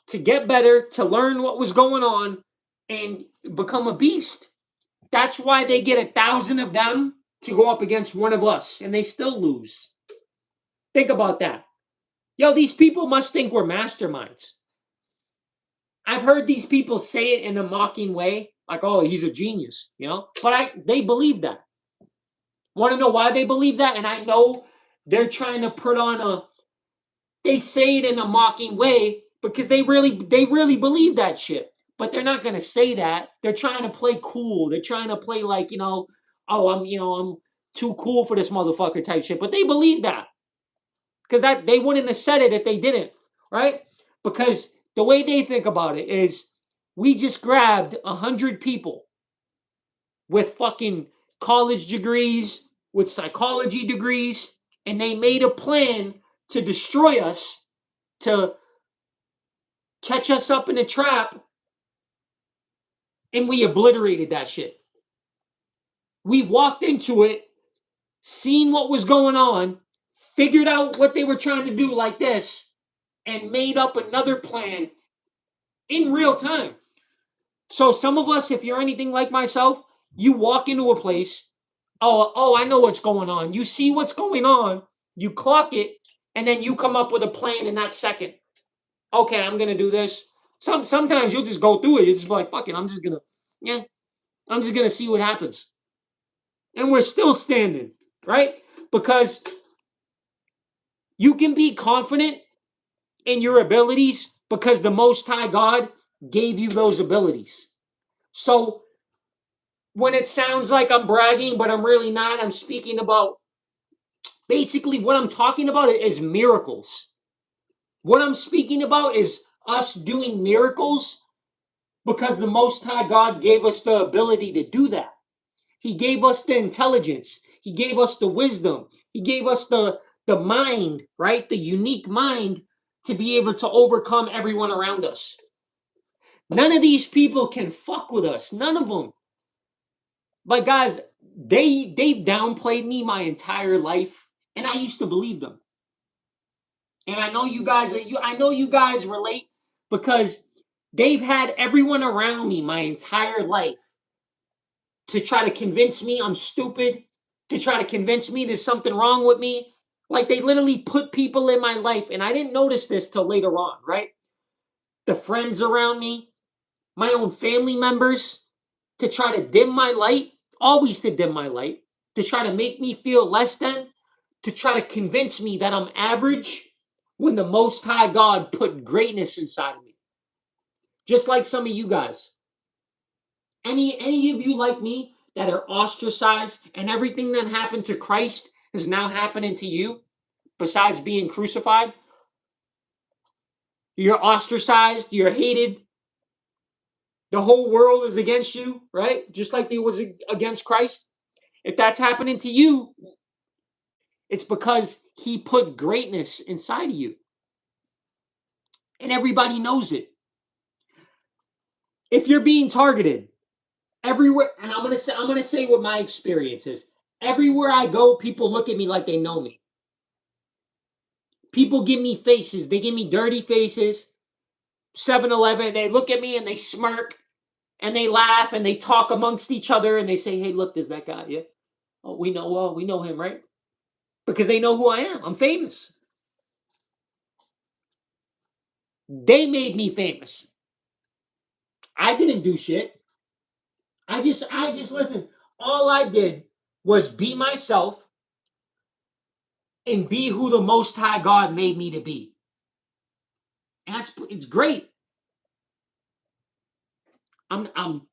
to get better, to learn what was going on, and become a beast. That's why they get 1,000 of them to go up against one of us, and they still lose. Think about that. Yo, these people must think we're masterminds. I've heard these people say it in a mocking way, like, oh, he's a genius, you know? But they believe that. Want to know why they believe that? And I know they're trying to put on they say it in a mocking way because they really believe that shit. But they're not gonna say that. They're trying to play cool. They're trying to play like, oh, I'm too cool for this motherfucker type shit. But they believe that. Because that they wouldn't have said it if they didn't, right? Because the way they think about it is we just grabbed 100 people with fucking college degrees, with psychology degrees, and they made a plan to destroy us, to catch us up in a trap, and we obliterated that shit. We walked into it, seen what was going on, figured out what they were trying to do like this, and made up another plan in real time. So some of us, if you're anything like myself, you walk into a place, oh, I know what's going on. You see what's going on, you clock it, and then you come up with a plan in that second. Okay, I'm gonna do this. Sometimes you'll just go through it. You're just like, fuck it, I'm just gonna see what happens. And we're still standing, right? Because you can be confident in your abilities because the Most High God gave you those abilities. So when it sounds like I'm bragging, but I'm really not, I'm speaking about basically what I'm talking about is miracles. What I'm speaking about is us doing miracles because the Most High God gave us the ability to do that. He gave us the intelligence. He gave us the wisdom. He gave us the mind, right? The unique mind to be able to overcome everyone around us. None of these people can fuck with us. None of them. But guys, they've downplayed me my entire life, and I used to believe them. And I know you guys relate because they've had everyone around me my entire life to try to convince me I'm stupid, to try to convince me there's something wrong with me. Like they literally put people in my life, and I didn't notice this till later on, right? The friends around me, my own family members, to try to dim my light, always to dim my light, to try to make me feel less than, to try to convince me that I'm average when the Most High God put greatness inside of me. Just like some of you guys. Any of you like me that are ostracized, and everything that happened to Christ is now happening to you, besides being crucified. You're ostracized, you're hated. The whole world is against you, right? Just like they was against Christ. If that's happening to you, it's because he put greatness inside of you. And everybody knows it. If you're being targeted everywhere, and I'm gonna say what my experience is. Everywhere I go, people look at me like they know me. People give me faces. They give me dirty faces. 7-Eleven, they look at me and they smirk and they laugh and they talk amongst each other and they say, "Hey, look, there's that guy. Yeah, oh, we know him, right?" Because they know who I am. I'm famous. They made me famous. I didn't do shit. I just listen. All I did was be myself and be who the Most High God made me to be, and it's great. I'm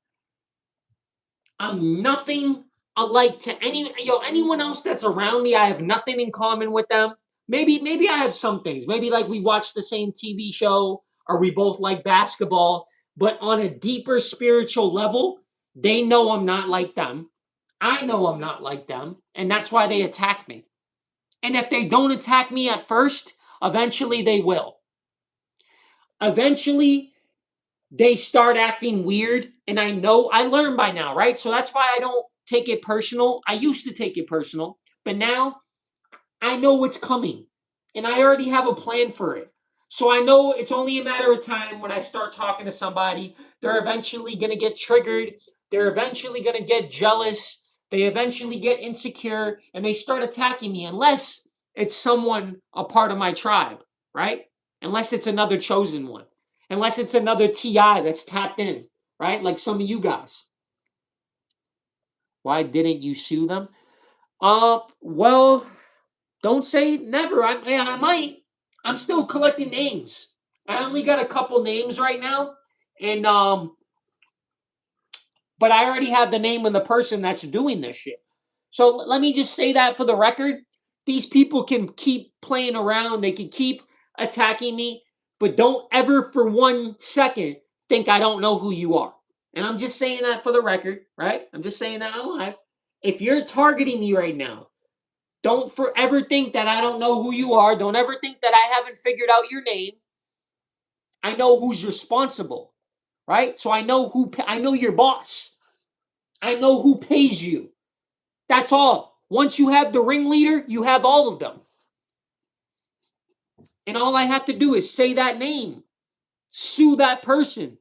nothing alike to anyone else that's around me. I have nothing in common with them. Maybe I have some things. Maybe like we watch the same TV show or we both like basketball, but on a deeper spiritual level, they know I'm not like them. I know I'm not like them, and that's why they attack me. And if they don't attack me at first, eventually they will. Eventually they start acting weird, and I learned by now, right? So that's why I don't take it personal. I used to take it personal, but now I know what's coming and I already have a plan for it. So I know it's only a matter of time when I start talking to somebody, they're eventually going to get triggered, they're eventually going to get jealous, they eventually get insecure and they start attacking me, unless it's someone a part of my tribe, right? Unless it's another chosen one, unless it's another TI that's tapped in, right? Like some of you guys. Why didn't you sue them? Well, don't say never. I might. I'm still collecting names. I only got a couple names right now, and but I already have the name of the person that's doing this shit. So let me just say that for the record. These people can keep playing around. They can keep attacking me, but don't ever for 1 second think I don't know who you are. And I'm just saying that for the record, right? I'm just saying that on live. If you're targeting me right now, don't forever think that I don't know who you are. Don't ever think that I haven't figured out your name. I know who's responsible, right? So I know your boss. I know who pays you. That's all. Once you have the ringleader, you have all of them. And all I have to do is say that name, sue that person.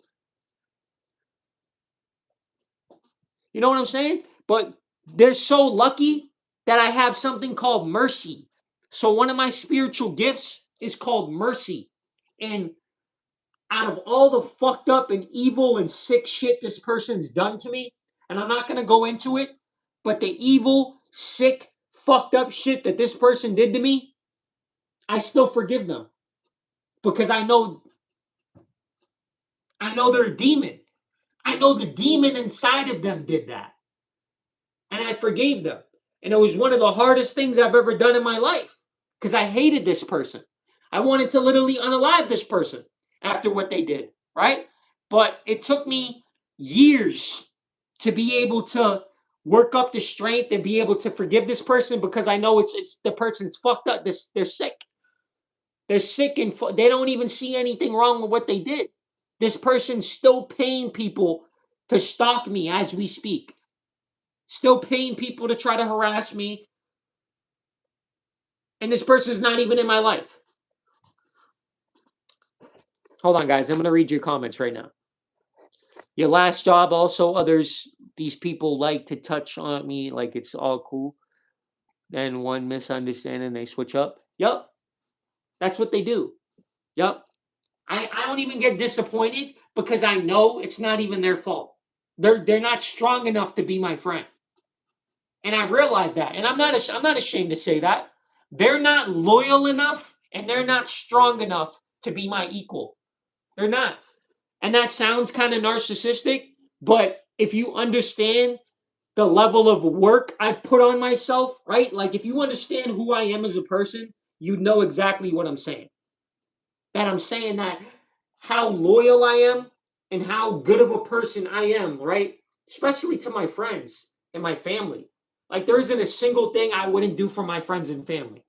You know what I'm saying? But they're so lucky that I have something called mercy. So one of my spiritual gifts is called mercy. And out of all the fucked up and evil and sick shit this person's done to me, and I'm not going to go into it, but the evil, sick, fucked up shit that this person did to me, I still forgive them because I know they're a demon. I know the demon inside of them did that. And I forgave them. And it was one of the hardest things I've ever done in my life because I hated this person. I wanted to literally unalive this person after what they did, right? But it took me years to be able to work up the strength and be able to forgive this person because I know it's the person's fucked up. They're sick. They're sick and they don't even see anything wrong with what they did. This person's still paying people to stalk me as we speak. Still paying people to try to harass me. And this person's not even in my life. Hold on, guys. I'm going to read your comments right now. Your last job, also these people like to touch on me like it's all cool. Then one misunderstanding, they switch up. Yup. That's what they do. Yup. I don't even get disappointed because I know it's not even their fault. They're not strong enough to be my friend. And I realize that. And I'm not ashamed to say that. They're not loyal enough and they're not strong enough to be my equal. They're not. And that sounds kind of narcissistic, but if you understand the level of work I've put on myself, right? Like if you understand who I am as a person, you know exactly what I'm saying. That I'm saying that how loyal I am and how good of a person I am, right? Especially to my friends and my family. Like there isn't a single thing I wouldn't do for my friends and family.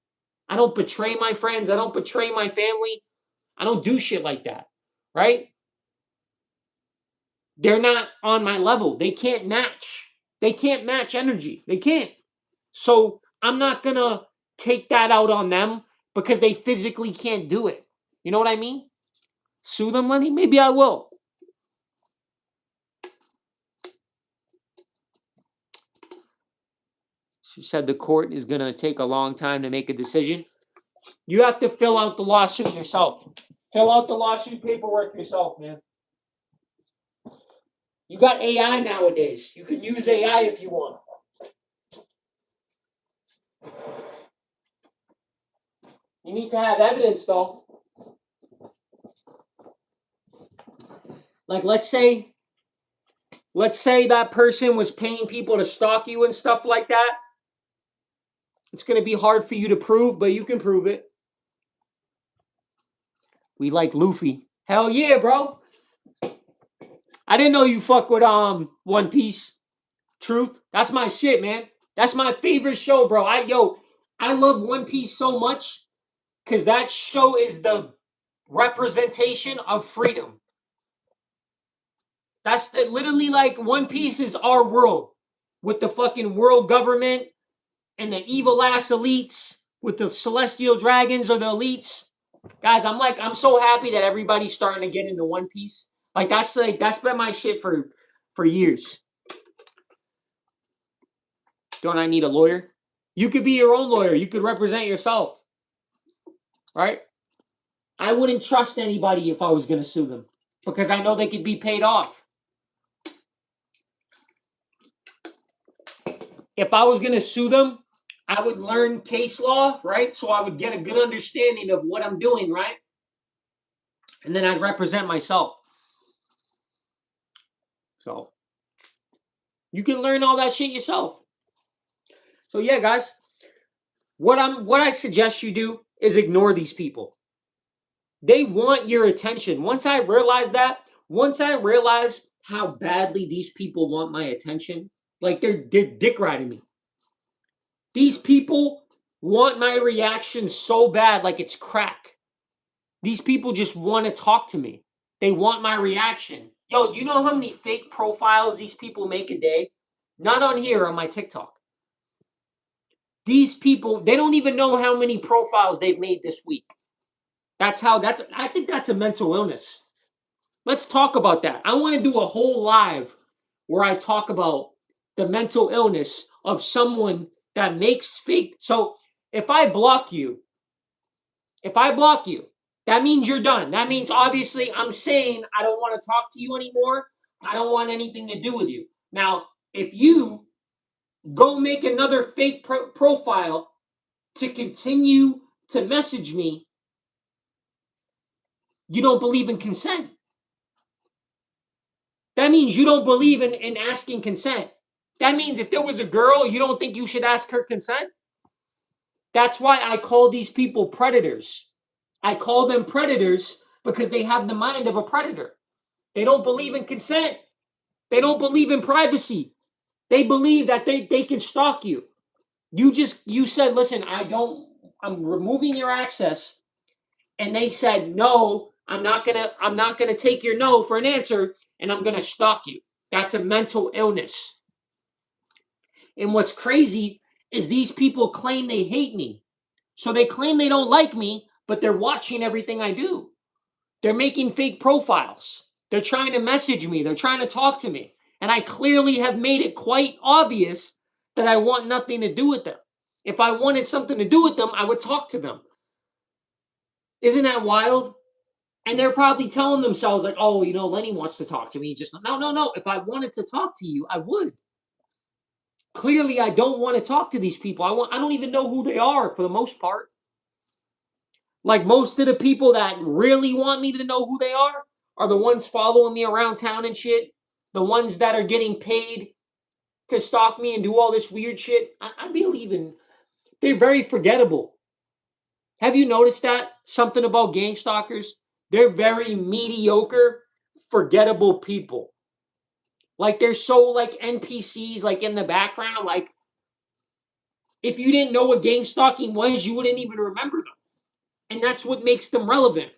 I don't betray my friends. I don't betray my family. I don't do shit like that, right? They're not on my level. They can't match. They can't match energy. They can't. So I'm not going to take that out on them because they physically can't do it. You know what I mean? Sue them, Lenny? Maybe I will. She said the court is going to take a long time to make a decision. You have to fill out the lawsuit yourself. Fill out the lawsuit paperwork yourself, man. You got AI nowadays. You can use AI if you want. You need to have evidence, though. Like, let's say that person was paying people to stalk you and stuff like that. It's going to be hard for you to prove, but you can prove it. We like Luffy. Hell yeah, bro. I didn't know you fuck with One Piece. Truth. That's my shit, man. That's my favorite show, bro. I love One Piece so much because that show is the representation of freedom. That's literally like One Piece is our world with the fucking world government and the evil ass elites with the celestial dragons or the elites. Guys, I'm so happy that everybody's starting to get into One Piece. That's been my shit for years. Don't I need a lawyer? You could be your own lawyer. You could represent yourself. Right? I wouldn't trust anybody if I was going to sue them because I know they could be paid off. If I was going to sue them, I would learn case law, right? So I would get a good understanding of what I'm doing, right? And then I'd represent myself. So you can learn all that shit yourself. So yeah, guys, what I suggest you do is ignore these people. They want your attention. Once I realized how badly these people want my attention, like they're dick riding me. These people want my reaction so bad, like it's crack. These people just want to talk to me. They want my reaction. Yo, you know how many fake profiles these people make a day? Not on here, on my TikTok. These people, they don't even know how many profiles they've made this week. I think that's a mental illness. Let's talk about that. I want to do a whole live where I talk about the mental illness of someone that makes fake. So if I block you, that means you're done. That means obviously I'm saying I don't want to talk to you anymore. I don't want anything to do with you. Now, if you go make another fake profile to continue to message me, you don't believe in consent. That means you don't believe in asking consent. That means if there was a girl, you don't think you should ask her consent? That's why I call these people predators. I call them predators because they have the mind of a predator. They don't believe in consent. They don't believe in privacy. They believe that they can stalk you. You said, listen, I'm removing your access. And they said, no, I'm not gonna take your no for an answer, and I'm gonna stalk you. That's a mental illness. And what's crazy is these people claim they hate me. So they claim they don't like me, but they're watching everything I do. They're making fake profiles. They're trying to message me. They're trying to talk to me. And I clearly have made it quite obvious that I want nothing to do with them. If I wanted something to do with them, I would talk to them. Isn't that wild? And they're probably telling themselves like, oh, Lenny wants to talk to me. He's just no. If I wanted to talk to you, I would. Clearly, I don't want to talk to these people. I don't even know who they are for the most part. Like most of the people that really want me to know who they are the ones following me around town and shit. The ones that are getting paid to stalk me and do all this weird shit, I believe in. They're very forgettable. Have you noticed that? Something about gang stalkers? They're very mediocre, forgettable people. Like they're so like NPCs, like in the background. Like if you didn't know what gang stalking was, you wouldn't even remember them. And that's what makes them relevant.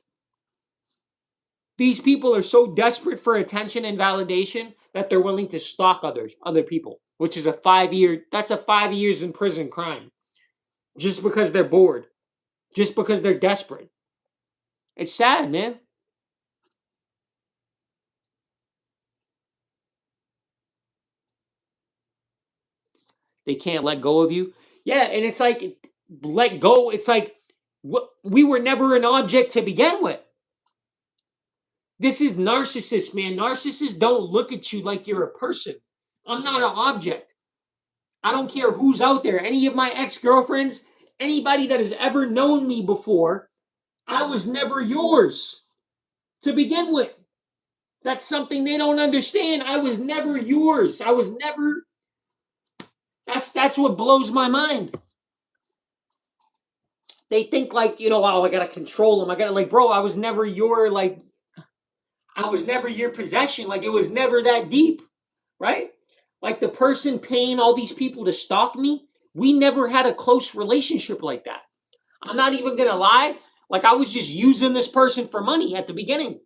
These people are so desperate for attention and validation that they're willing to stalk other people, which is that's a 5 years in prison crime. Just because they're bored. Just because they're desperate. It's sad, man. They can't let go of you. Yeah, and it's like let go. It's like we were never an object to begin with. This is narcissists, man. Narcissists don't look at you like you're a person. I'm not an object. I don't care who's out there. Any of my ex-girlfriends, anybody that has ever known me before, I was never yours to begin with. That's something they don't understand. I was never yours. I was never. That's what blows my mind. They think like, oh, I gotta control them. I gotta like, bro, I was never your possession. Like it was never that deep, right? Like the person paying all these people to stalk me, we never had a close relationship like that. I'm not even gonna lie. Like I was just using this person for money at the beginning.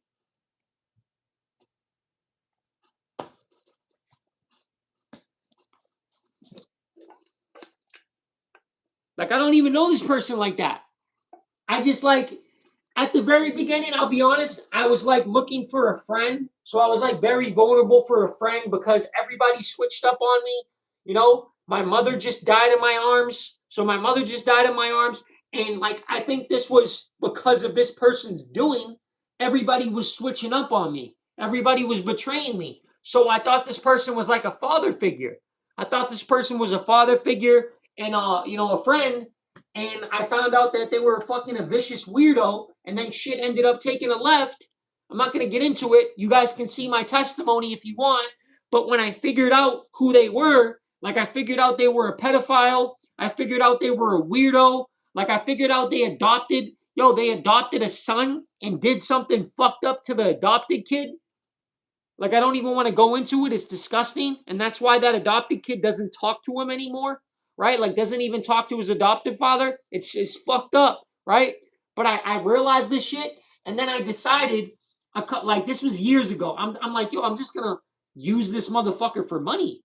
Like I don't even know this person like that. I just like at the very beginning, I'll be honest, I was like looking for a friend. So I was like very vulnerable for a friend because everybody switched up on me. My mother just died in my arms. So my mother just died in my arms. And like, I think this was because of this person's doing, everybody was switching up on me. Everybody was betraying me. So I thought this person was like a father figure. I thought this person was a father figure and, a friend. And I found out that they were fucking a vicious weirdo, and then shit ended up taking a left. I'm not gonna get into it. You guys can see my testimony if you want. But when I figured out who they were, like I figured out they were a pedophile, I figured out they were a weirdo, like I figured out they adopted a son and did something fucked up to the adopted kid. Like I don't even want to go into it. It's disgusting. And that's why that adopted kid doesn't talk to him anymore, right? Like doesn't even talk to his adopted father. It's fucked up, right? But I realized this shit, and then I decided, like this was years ago. I'm like, I'm just gonna use this motherfucker for money.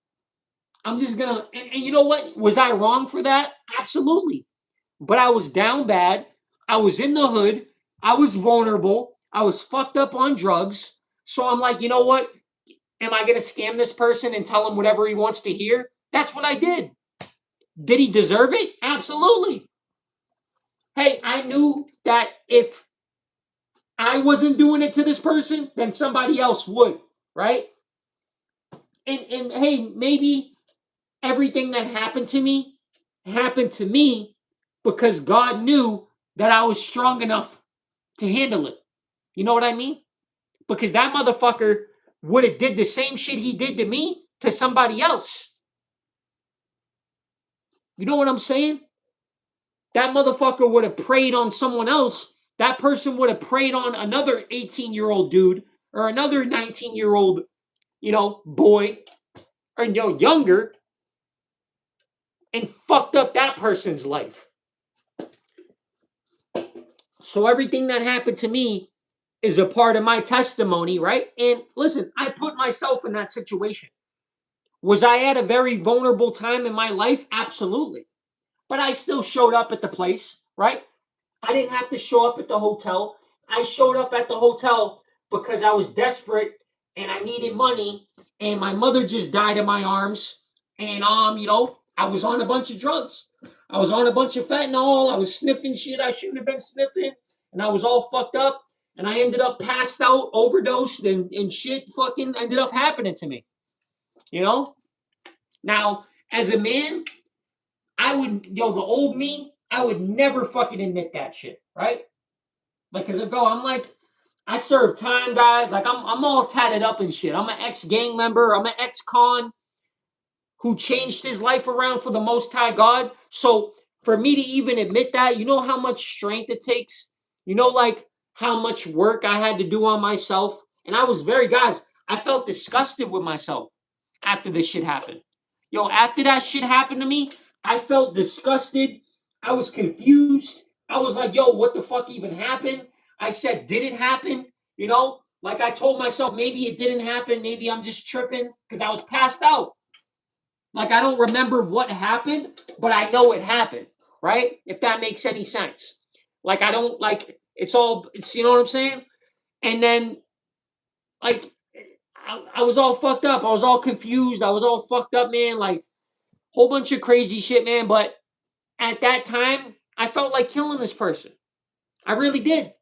I'm just gonna, and you know what? Was I wrong for that? Absolutely. But I was down bad. I was in the hood. I was vulnerable. I was fucked up on drugs. So I'm like, you know what? Am I going to scam this person and tell him whatever he wants to hear? That's what I did. Did he deserve it? Absolutely. Hey, I knew that if I wasn't doing it to this person, then somebody else would, right? And hey, maybe everything that happened to me because God knew that I was strong enough to handle it. You know what I mean? Because that motherfucker would have did the same shit he did to me to somebody else. You know what I'm saying? That motherfucker would have preyed on someone else. That person would have preyed on another 18-year-old dude or another 19-year-old, boy or younger and fucked up that person's life. So everything that happened to me is a part of my testimony, right? And listen, I put myself in that situation. Was I at a very vulnerable time in my life? Absolutely. But I still showed up at the place, right? I didn't have to show up at the hotel. I showed up at the hotel because I was desperate and I needed money and my mother just died in my arms and I was on a bunch of drugs. I was on a bunch of fentanyl. I was sniffing shit I shouldn't have been sniffing and I was all fucked up and I ended up passed out, overdosed and shit fucking ended up happening to me. Now, as a man, I would, the old me, I would never fucking admit that shit, right? Like, cause I'm like, I serve time, guys. Like, I'm all tatted up and shit. I'm an ex-gang member. I'm an ex-con. who changed his life around for the Most High God. So for me to even admit that, you know how much strength it takes? You know, like how much work I had to do on myself? And I was guys, I felt disgusted with myself after this shit happened. Yo, after that shit happened to me, I felt disgusted. I was confused. I was like, yo, what the fuck even happened? I said, did it happen? You know, like I told myself, maybe it didn't happen. Maybe I'm just tripping because I was passed out. Like I don't remember what happened, but I know it happened, right? If that makes any sense. Like I don't like it's you know what I'm saying? And then like I was all fucked up. I was all confused. I was all fucked up, man. Like whole bunch of crazy shit, man. But at that time, I felt like killing this person. I really did.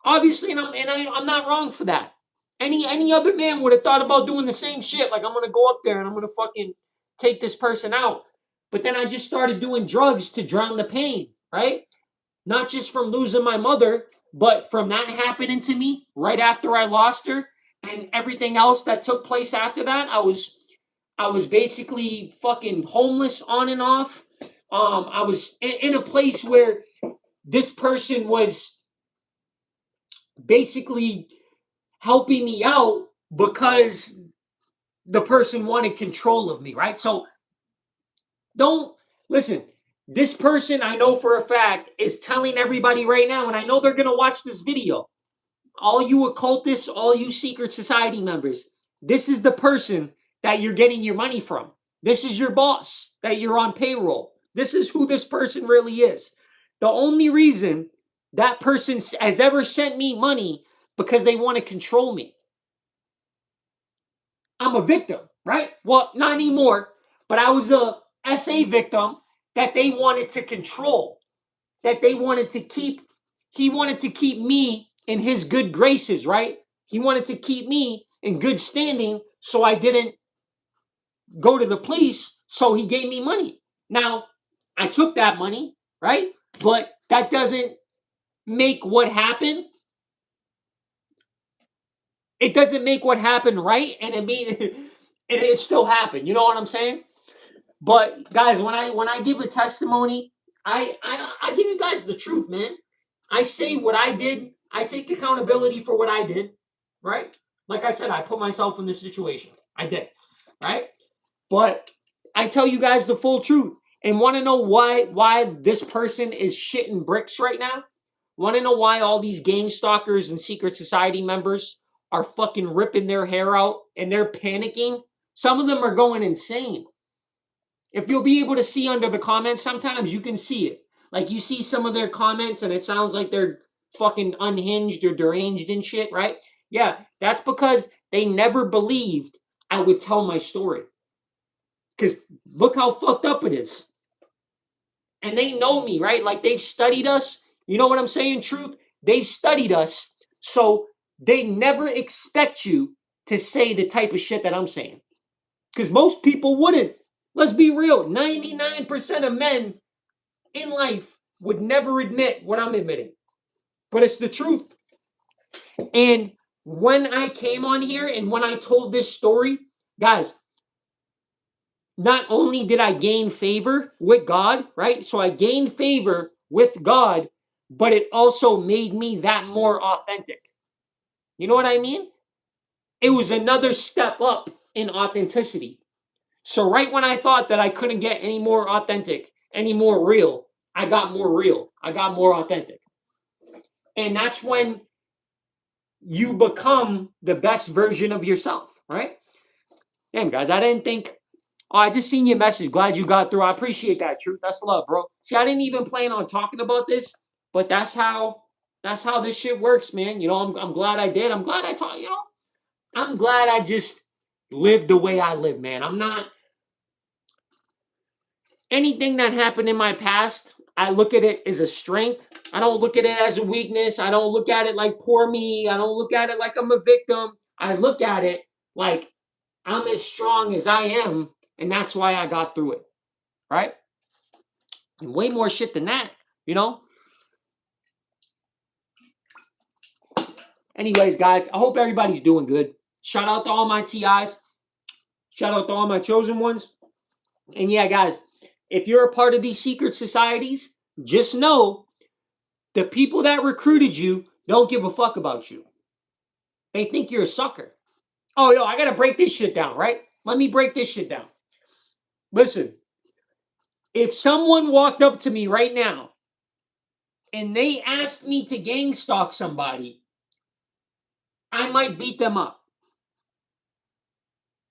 Obviously, I'm not wrong for that. Any other man would have thought about doing the same shit. Like I'm gonna go up there and I'm gonna fucking take this person out. But then I just started doing drugs to drown the pain, right? Not just from losing my mother, but from that happening to me right after I lost her and everything else that took place after that. I was basically fucking homeless on and off. I was in a place where this person was basically helping me out because the person wanted control of me, right? So don't listen. This person I know for a fact is telling everybody right now, and I know they're going to watch this video. All you occultists, all you secret society members, this is the person that you're getting your money from. This is your boss that you're on payroll. This is who this person really is. The only reason that person has ever sent me money because they want to control me. I'm a victim, right? Well, not anymore, but I was a SA victim that they wanted to control, that they wanted to keep. He wanted to keep me in his good graces, right? He wanted to keep me in good standing so I didn't go to the police. So he gave me money. Now, I took that money, right? But that doesn't make what happened. It doesn't make what happened right, and it still happened. You know what I'm saying? But guys, when I give a testimony, I give you guys the truth, man. I say what I did. I take accountability for what I did, right? Like I said, I put myself in this situation. I did, right? But I tell you guys the full truth. And want to know why this person is shitting bricks right now? Want to know why all these gang stalkers and secret society members are fucking ripping their hair out and they're panicking? Some of them are going insane. If you'll be able to see under the comments, sometimes you can see it. Like you see some of their comments and it sounds like they're fucking unhinged or deranged and shit, right? Yeah, that's because they never believed I would tell my story. Because look how fucked up it is. And they know me, right? Like they've studied us. You know what I'm saying? Truth. They've studied us. So they never expect you to say the type of shit that I'm saying. Because most people wouldn't. Let's be real. 99% of men in life would never admit what I'm admitting. But it's the truth. And when I came on here and when I told this story, guys, not only did I gain favor with God, right? So I gained favor with God, but it also made me that more authentic. You know what I mean? It was another step up in authenticity. So right when I thought that I couldn't get any more authentic, any more real, I got more real. I got more authentic. And that's when you become the best version of yourself, right? Damn, guys, I didn't think. Oh, I just seen your message. Glad you got through. I appreciate that, Truth. That's love, bro. See, I didn't even plan on talking about this, but that's how this shit works, man. You know, I'm glad I did. I'm glad I taught. You know, I'm glad I just lived the way I live, man. I'm not anything that happened in my past. I look at it as a strength. I don't look at it as a weakness. I don't look at it like poor me. I don't look at it like I'm a victim. I look at it like I'm as strong as I am, and that's why I got through it, right? And way more shit than that, you know? Anyways, guys, I hope everybody's doing good. Shout out to all my TIs. Shout out to all my chosen ones. And yeah, guys, if you're a part of these secret societies, just know the people that recruited you don't give a fuck about you. They think you're a sucker. Oh, yo, I gotta break this shit down, right? Let me break this shit down. Listen, if someone walked up to me right now and they asked me to gang stalk somebody, I might beat them up.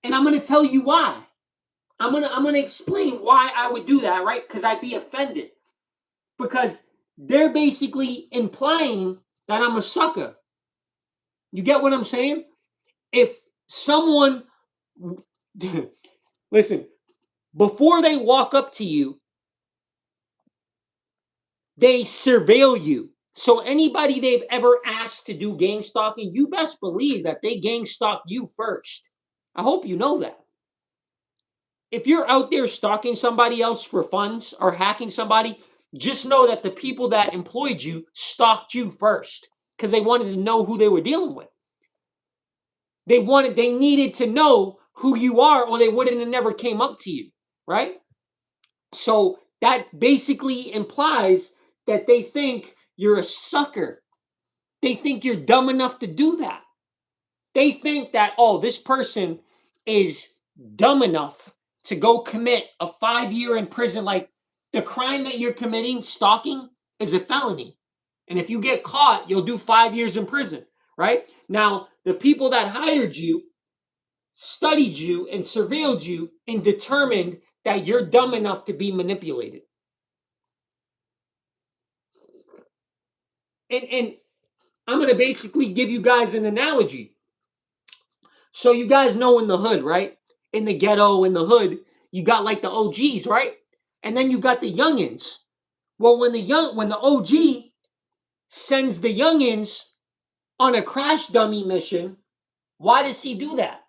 And I'm gonna tell you why. I'm gonna explain why I would do that, right? Because I'd be offended. Because they're basically implying that I'm a sucker. You get what I'm saying? If someone listen, before they walk up to you, they surveil you. So anybody they've ever asked to do gang stalking, you best believe that they gang stalked you first. I hope you know that. If you're out there stalking somebody else for funds or hacking somebody, just know that the people that employed you stalked you first because they wanted to know who they were dealing with. They needed to know who you are, or they wouldn't have never came up to you, right? So that basically implies that they think you're a sucker. They think you're dumb enough to do that. They think that, oh, this person is dumb enough to go commit a 5 year in prison. Like the crime that you're committing, stalking, is a felony. And if you get caught, you'll do 5 years in prison, right? Now, the people that hired you studied you and surveilled you and determined that you're dumb enough to be manipulated. And I'm going to basically give you guys an analogy. So you guys know in the hood, right? In the ghetto, in the hood, you got like the OGs, right? And then you got the youngins. Well, when the OG sends the youngins on a crash dummy mission, why does he do that?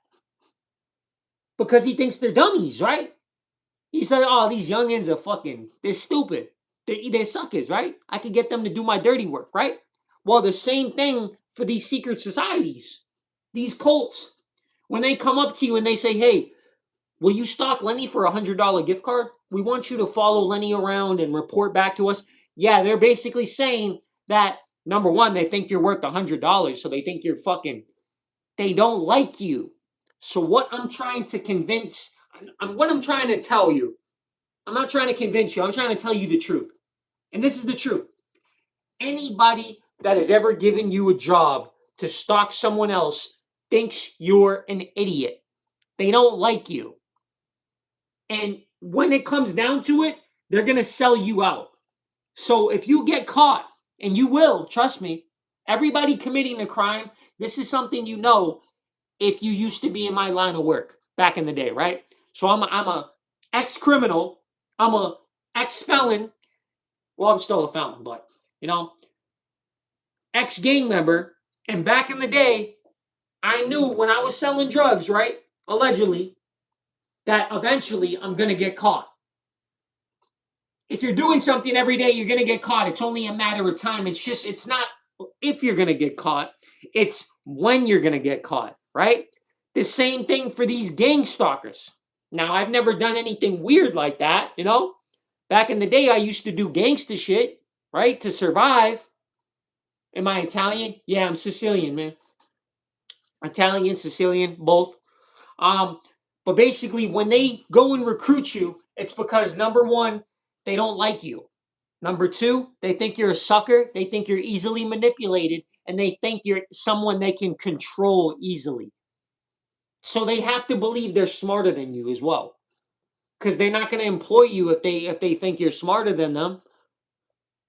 Because he thinks they're dummies, right? He said, "Oh, these youngins are they're stupid. They're suckers, right? I could get them to do my dirty work, right?" Well, the same thing for these secret societies, these cults. When they come up to you and they say, "Hey, will you stalk Lenny for $100 gift card? We want you to follow Lenny around and report back to us." Yeah, they're basically saying that number one, they think you're worth $100, so they think you're they don't like you. So what I'm trying to convince, what I'm trying to tell you, I'm not trying to convince you. I'm trying to tell you the truth. And this is the truth. Anybody that has ever given you a job to stalk someone else thinks you're an idiot. They don't like you. And when it comes down to it, they're going to sell you out. So if you get caught, and you will, trust me, everybody committing a crime, this is something you know if you used to be in my line of work back in the day, right? So I'm a ex-criminal, I'm a ex-felon. Well, I'm still a felon, but you know, ex-gang member. And back in the day, I knew when I was selling drugs, right? Allegedly, that eventually I'm gonna get caught. If you're doing something every day, you're gonna get caught. It's only a matter of time. It's not if you're gonna get caught, it's when you're gonna get caught, right? The same thing for these gang stalkers. Now, I've never done anything weird like that, you know? Back in the day, I used to do gangster shit, right? To survive. Am I Italian? Yeah, I'm Sicilian, man. Italian, Sicilian, both. Um, but basically, when they go and recruit you, it's because number one, they don't like you. Number two, they think you're a sucker. They think you're easily manipulated, and they think you're someone they can control easily. So they have to believe they're smarter than you as well, because they're not going to employ you if they think you're smarter than them.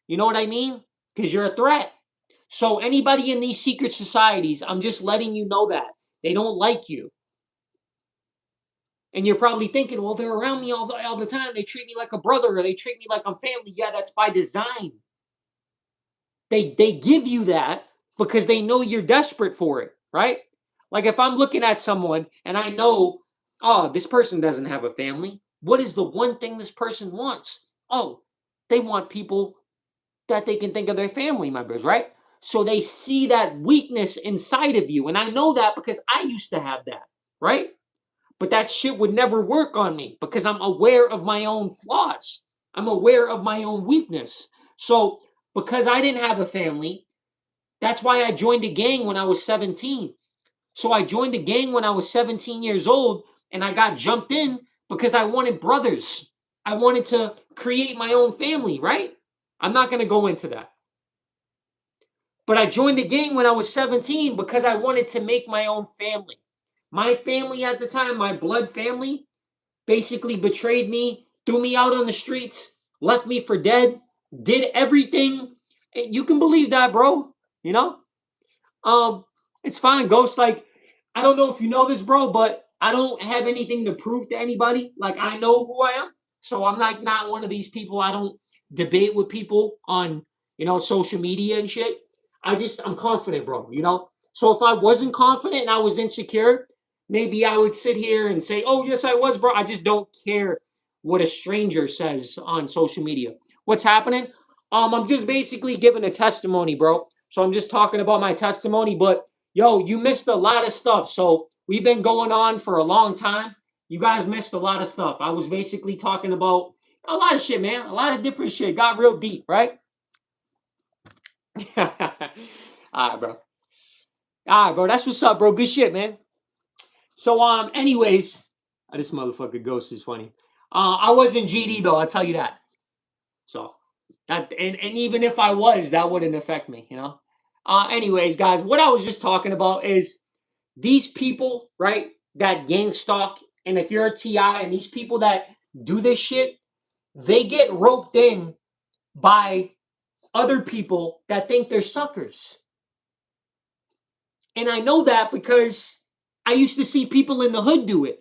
You know what I mean? Because you're a threat. So anybody in these secret societies, I'm just letting you know that they don't like you. And you're probably thinking, well, they're around me all the time. They treat me like a brother or they treat me like I'm family. Yeah, that's by design. They give you that because they know you're desperate for it, right? Like if I'm looking at someone and I know, oh, this person doesn't have a family. What is the one thing this person wants? Oh, they want people that they can think of their family members, right? So they see that weakness inside of you. And I know that because I used to have that, right? But that shit would never work on me because I'm aware of my own flaws. I'm aware of my own weakness. So because I didn't have a family, that's why I joined a gang when I was 17. So I joined a gang when I was 17 years old and I got jumped in because I wanted brothers. I wanted to create my own family, right? I'm not going to go into that. But I joined the gang when I was 17 because I wanted to make my own family. My family at the time, my blood family, basically betrayed me, threw me out on the streets, left me for dead, did everything. You can believe that, bro. You know? Um, it's fine, Ghost. Like, I don't know if you know this, bro, but I don't have anything to prove to anybody. Like, I know who I am. So I'm like not one of these people. I don't debate with people on, social media and shit. I'm confident, bro, So if I wasn't confident and I was insecure, maybe I would sit here and say, oh, yes, I was, bro. I just don't care what a stranger says on social media. What's happening? I'm just basically giving a testimony, bro. So I'm just talking about my testimony, but yo, you missed a lot of stuff. So we've been going on for a long time. You guys missed a lot of stuff. I was basically talking about a lot of shit, man. A lot of different shit. Got real deep, right? All right, bro. All right, bro. That's what's up, bro. Good shit, man. So, anyways, this motherfucker Ghost is funny. I wasn't GD though. I'll tell you that. So that and even if I was, that wouldn't affect me, Anyways, guys, what I was just talking about is these people, right? That gang stalk, and if you're a TI, and these people that do this shit, they get roped in by other people that think they're suckers. And I know that because I used to see people in the hood do it.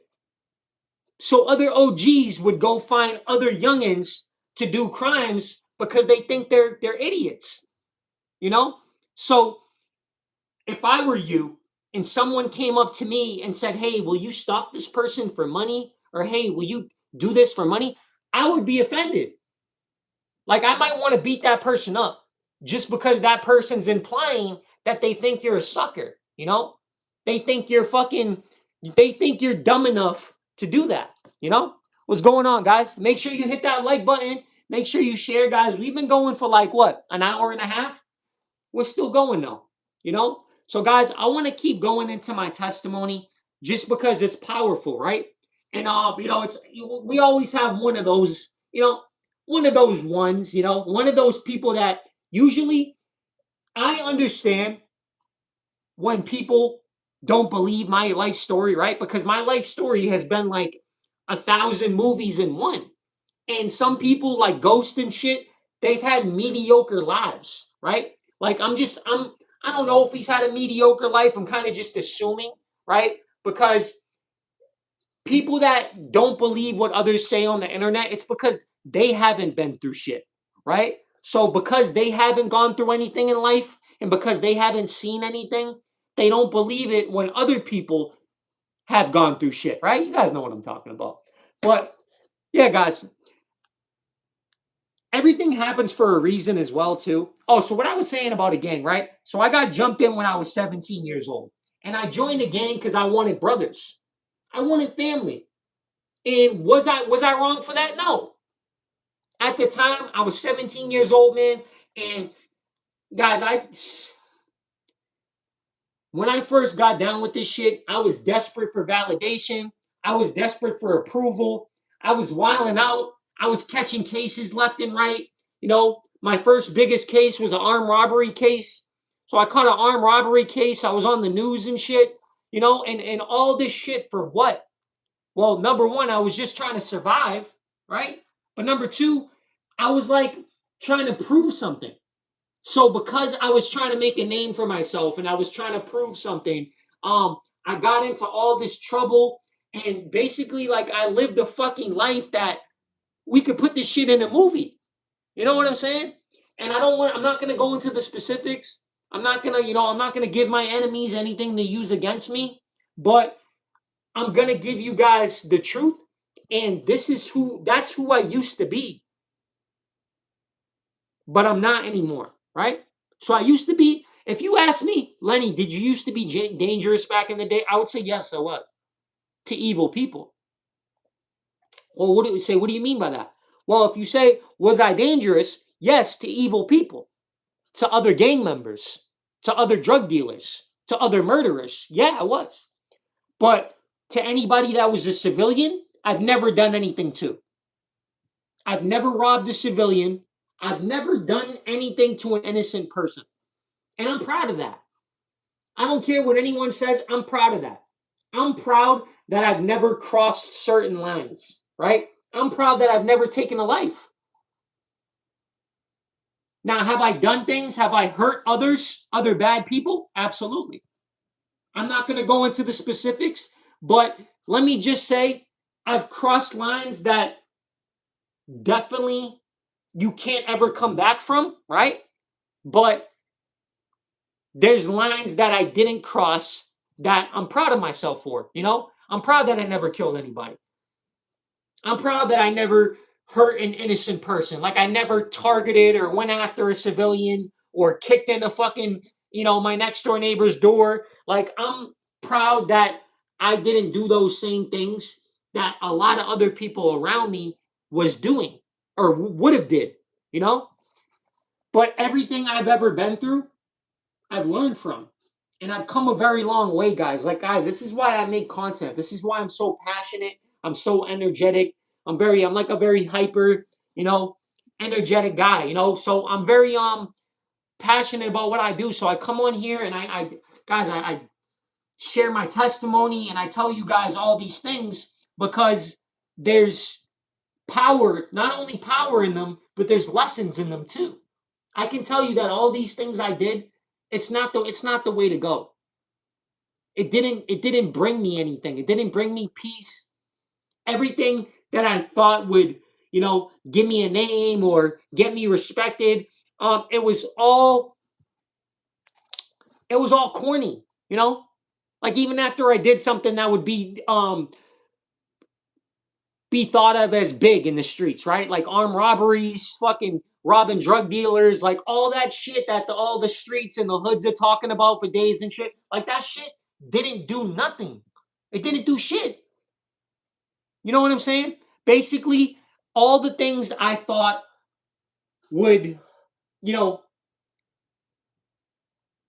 So other OGs would go find other youngins to do crimes because they think they're idiots. So if I were you and someone came up to me and said, hey, will you stalk this person for money? Or hey, will you do this for money? I would be offended. Like I might want to beat that person up just because that person's implying that they think you're a sucker, They think they think you're dumb enough to do that, What's going on, guys? Make sure you hit that like button. Make sure you share, guys. We've been going for like what, an hour and a half? We're still going though, So, guys, I want to keep going into my testimony just because it's powerful, right? And it's we always have one of those, one of those ones, one of those people that usually I understand when people don't believe my life story, right? Because my life story has been like 1,000 movies in one. And some people like Ghost and shit, they've had mediocre lives, right? Like I don't know if he's had a mediocre life. I'm kind of just assuming, right? Because people that don't believe what others say on the internet, it's because they haven't been through shit, right? So because they haven't gone through anything in life and because they haven't seen anything, they don't believe it when other people have gone through shit, right? You guys know what I'm talking about. But yeah, guys, everything happens for a reason as well, too. Oh, so what I was saying about a gang, right? So I got jumped in when I was 17 years old. And I joined a gang because I wanted brothers. I wanted family. And was I wrong for that? No. At the time, I was 17 years old, man. And guys, when I first got down with this shit, I was desperate for validation. I was desperate for approval. I was wilding out. I was catching cases left and right. My first biggest case was an armed robbery case. So I caught an armed robbery case. I was on the news and shit, and all this shit for what? Well, number one, I was just trying to survive, right? But number two, I was like trying to prove something. So because I was trying to make a name for myself and I was trying to prove something, I got into all this trouble and basically like I lived a fucking life that we could put this shit in a movie. You know what I'm saying? And I'm not going to go into the specifics. I'm not going to, I'm not going to give my enemies anything to use against me, but I'm going to give you guys the truth. And that's who I used to be. But I'm not anymore, right? So I used to be, if you ask me, Lenny, did you used to be dangerous back in the day? I would say yes, I was. to evil people. Well, what do you mean by that? Well, if you say, was I dangerous? Yes, to evil people, to other gang members, to other drug dealers, to other murderers. Yeah, I was. But to anybody that was a civilian, I've never done anything to. I've never robbed a civilian. I've never done anything to an innocent person. And I'm proud of that. I don't care what anyone says. I'm proud of that. I'm proud that I've never crossed certain lines, right? I'm proud that I've never taken a life. Now, have I done things? Have I hurt others, other bad people? Absolutely. I'm not going to go into the specifics, but let me just say I've crossed lines that definitely you can't ever come back from, right? But there's lines that I didn't cross that I'm proud of myself for, you know? I'm proud that I never killed anybody. I'm proud that I never hurt an innocent person. Like I never targeted or went after a civilian or kicked in the fucking, my next door neighbor's door. Like I'm proud that I didn't do those same things that a lot of other people around me was doing or would have did, you know? But everything I've ever been through, I've learned from. And I've come a very long way, guys. Like, guys, this is why I make content. This is why I'm so passionate. I'm so energetic. I'm like a very hyper, energetic guy, So I'm very passionate about what I do. So I come on here and I share my testimony and I tell you guys all these things because there's power, not only power in them, but there's lessons in them too. I can tell you that all these things I did, it's not the way to go. It didn't bring me anything. It didn't bring me peace. Everything that I thought would, give me a name or get me respected, it was all corny, Like even after I did something that would be thought of as big in the streets, right? Like armed robberies, fucking robbing drug dealers, like all that shit that all the streets and the hoods are talking about for days and shit. Like that shit didn't do nothing. It didn't do shit. You know what I'm saying? Basically, all the things I thought would, you know,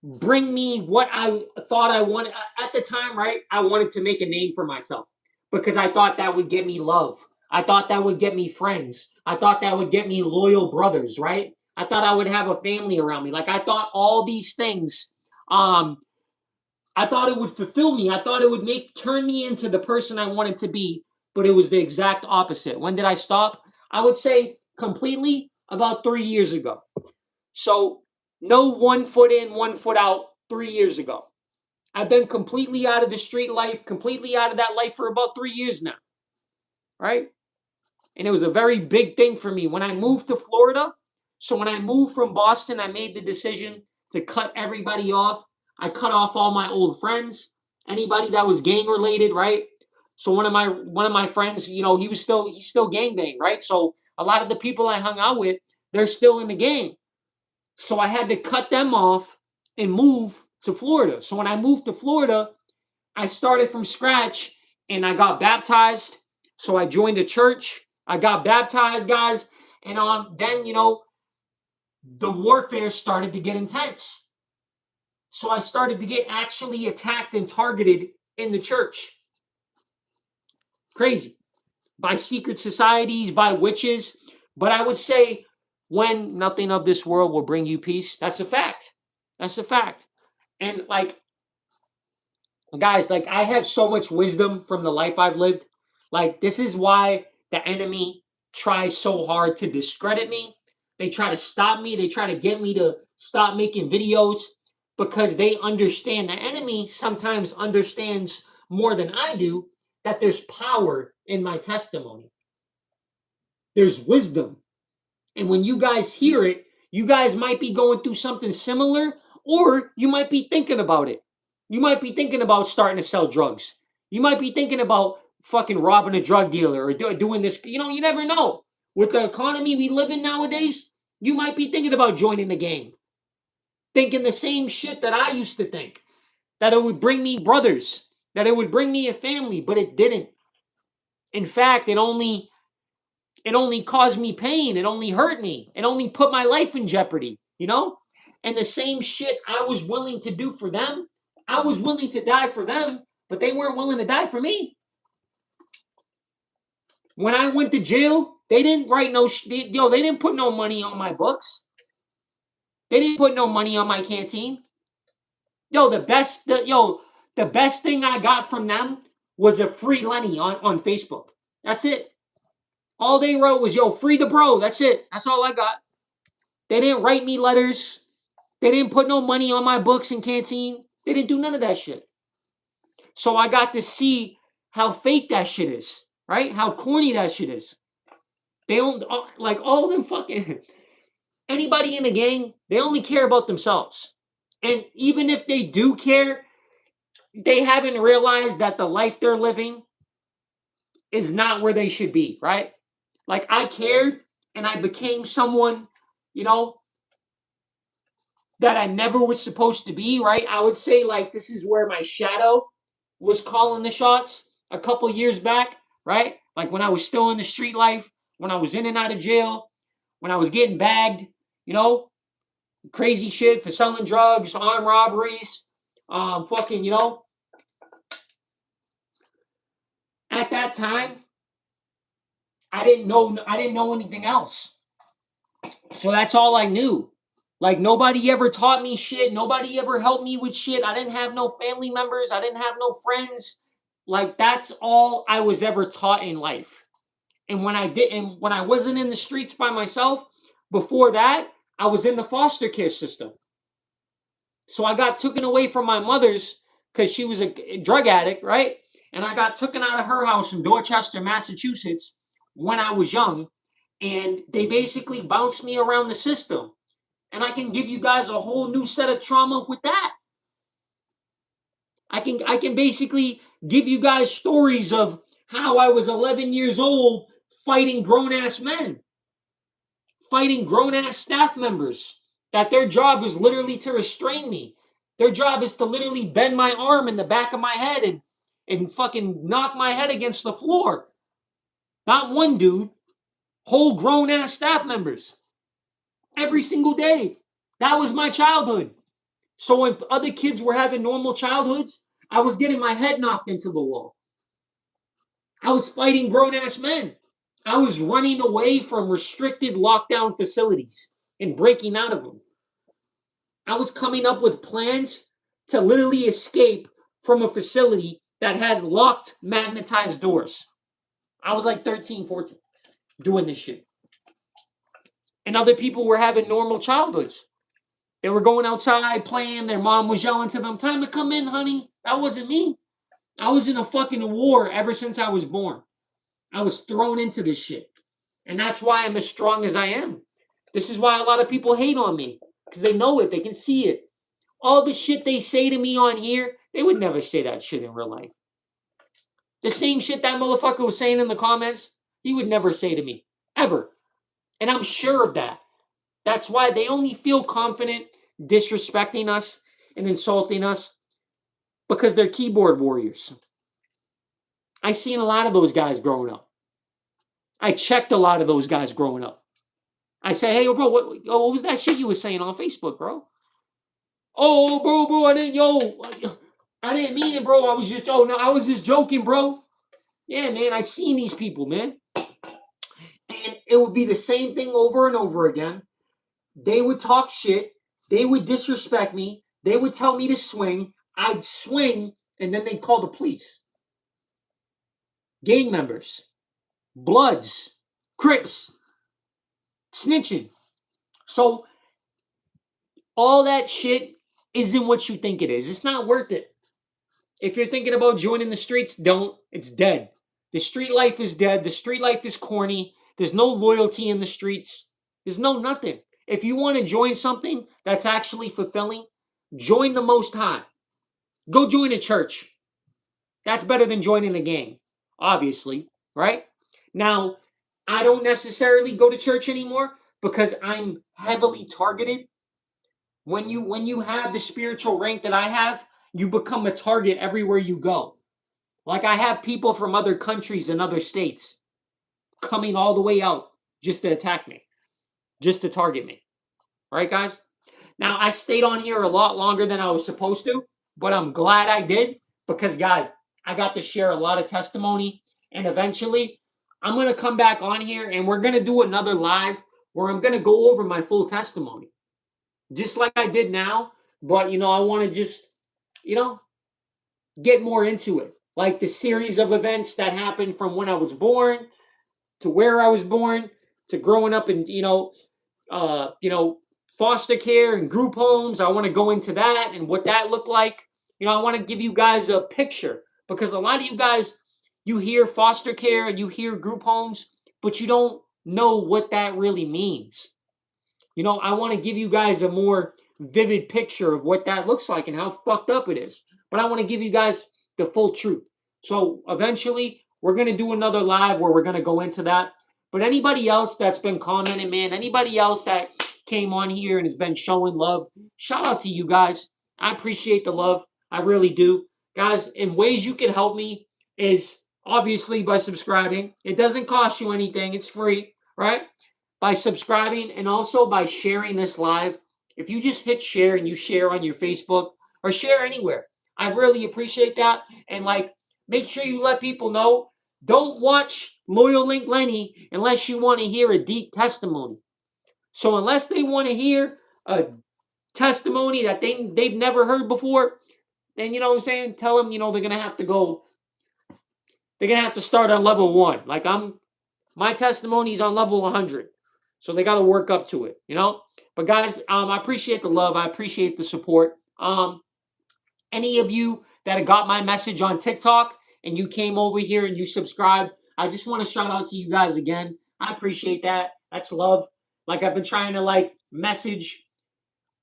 bring me what I thought I wanted at the time, right? I wanted to make a name for myself because I thought that would get me love. I thought that would get me friends. I thought that would get me loyal brothers, right? I thought I would have a family around me. Like I thought all these things, I thought it would fulfill me. I thought it would turn me into the person I wanted to be, but it was the exact opposite. When did I stop? I would say completely about 3 years ago. So no 1 foot in, 1 foot out 3 years ago. I've been completely out of the street life, completely out of that life for about 3 years now. Right? And it was a very big thing for me when I moved to Florida. So when I moved from Boston, I made the decision to cut everybody off. I cut off all my old friends, anybody that was gang related, right? So one of my friends, he's still gang bang, right? So a lot of the people I hung out with, they're still in the gang. So I had to cut them off and move to Florida. So when I moved to Florida, I started from scratch and I got baptized. So I joined a church. I got baptized, guys. And then, the warfare started to get intense. So I started to get actually attacked and targeted in the church. Crazy. By secret societies, by witches. But I would say when nothing of this world will bring you peace, that's a fact. That's a fact. And like, guys, like I have so much wisdom from the life I've lived. Like, this is why the enemy tries so hard to discredit me. They try to stop me. They try to get me to stop making videos because they understand the enemy sometimes understands more than I do that there's power in my testimony. There's wisdom. And when you guys hear it, you guys might be going through something similar, or you might be thinking about it. You might be thinking about starting to sell drugs. You might be thinking about fucking robbing a drug dealer or doing this. You never know. With the economy we live in nowadays, you might be thinking about joining the gang. Thinking the same shit that I used to think. That it would bring me brothers. that it would bring me a family, but it didn't. In fact, it only caused me pain. It only hurt me. It only put my life in jeopardy, you know? And the same shit I was willing to do for them, I was willing to die for them, but they weren't willing to die for me. When I went to jail, they didn't write they didn't put no money on my books. They didn't put no money on my canteen. The best thing I got from them was a free Lenny on Facebook. That's it. All they wrote was, yo, free the bro. That's it. That's all I got. They didn't write me letters. They didn't put no money on my books and canteen. They didn't do none of that shit. So I got to see how fake that shit is, right? How corny that shit is. They don't, like, all of them fucking, anybody in a gang, they only care about themselves. And even if they do care, they haven't realized that the life they're living is not where they should be, right? Like, I cared and I became someone, you know, that I never was supposed to be, right? I would say, like, this is where my shadow was calling the shots a couple years back, right? Like when I was still in the street life, when I was in and out of jail, when I was getting bagged, you know, crazy shit for selling drugs, armed robberies, fucking, you know. At that time, I didn't know anything else. So that's all I knew. Like, nobody ever taught me shit. Nobody ever helped me with shit. I didn't have no family members. I didn't have no friends. Like, that's all I was ever taught in life. And when I wasn't in the streets by myself, before that, I was in the foster care system. So I got taken away from my mother's because she was a drug addict, right? And I got taken out of her house in Dorchester, Massachusetts when I was young. And they basically bounced me around the system. And I can give you guys a whole new set of trauma with that. I can basically give you guys stories of how I was 11 years old fighting grown-ass men, fighting grown-ass staff members, that their job is literally to restrain me. Their job is to literally bend my arm in the back of my head and fucking knock my head against the floor. Not one dude, whole grown-ass staff members. Every single day. That was my childhood. So when other kids were having normal childhoods, I was getting my head knocked into the wall. I was fighting grown-ass men. I was running away from restricted lockdown facilities and breaking out of them. I was coming up with plans to literally escape from a facility that had locked magnetized doors. I was like 13, 14 doing this shit. And other people were having normal childhoods. They were going outside playing. Their mom was yelling to them, "Time to come in, honey." That wasn't me. I was in a fucking war ever since I was born. I was thrown into this shit. And that's why I'm as strong as I am. This is why a lot of people hate on me. Because they know it. They can see it. All the shit they say to me on here, they would never say that shit in real life. The same shit that motherfucker was saying in the comments, he would never say to me. Ever. And I'm sure of that. That's why they only feel confident disrespecting us and insulting us because they're keyboard warriors. I seen a lot of those guys growing up. I checked a lot of those guys growing up. I say, "Hey, bro, what was that shit you was saying on Facebook, bro?" "Oh, bro, I didn't mean it, bro. I was just joking, bro." Yeah, man, I seen these people, man. And it would be the same thing over and over again. They would talk shit. They would disrespect me. They would tell me to swing. I'd swing, and then they'd call the police. Gang members, Bloods, Crips, snitching. So all that shit isn't what you think it is. It's not worth it. If you're thinking about joining the streets, don't. It's dead. The street life is dead. The street life is corny. There's no loyalty in the streets. There's no nothing. If you want to join something that's actually fulfilling, join the Most High. Go join a church. That's better than joining a gang, obviously, right? Now, I don't necessarily go to church anymore because I'm heavily targeted. When you have the spiritual rank that I have, you become a target everywhere you go. Like I have people from other countries and other states coming all the way out just to attack me, just to target me. All right, guys? Now, I stayed on here a lot longer than I was supposed to, but I'm glad I did because, guys, I got to share a lot of testimony. And eventually, I'm going to come back on here and we're going to do another live where I'm going to go over my full testimony, just like I did now. But, I want to just, you know, get more into it. Like the series of events that happened from when I was born to where I was born to growing up in, uh, you know, foster care and group homes. I want to go into that and what that looked like. I want to give you guys a picture because a lot of you guys, you hear foster care and you hear group homes, but you don't know what that really means. I want to give you guys a more vivid picture of what that looks like and how fucked up it is. But I want to give you guys the full truth. So eventually, we're going to do another live where we're going to go into that. But anybody else that's been commenting, man, anybody else that came on here and has been showing love, shout out to you guys. I appreciate the love. I really do. Guys, in ways you can help me is obviously by subscribing. It doesn't cost you anything. It's free, right? By subscribing and also by sharing this live. If you just hit share and you share on your Facebook or share anywhere, I really appreciate that. And make sure you let people know. Don't watch Loyal Link Lenny unless you want to hear a deep testimony. So unless they want to hear a testimony that they've never heard before, then you know what I'm saying? Tell them, they're gonna have to go. They're gonna have to start on level 1. My testimony is on level 100. So they got to work up to it, But guys, I appreciate the love. I appreciate the support. Any of you that got my message on TikTok and you came over here and you subscribed, I just want to shout out to you guys again. I appreciate that. That's love. I've been trying to message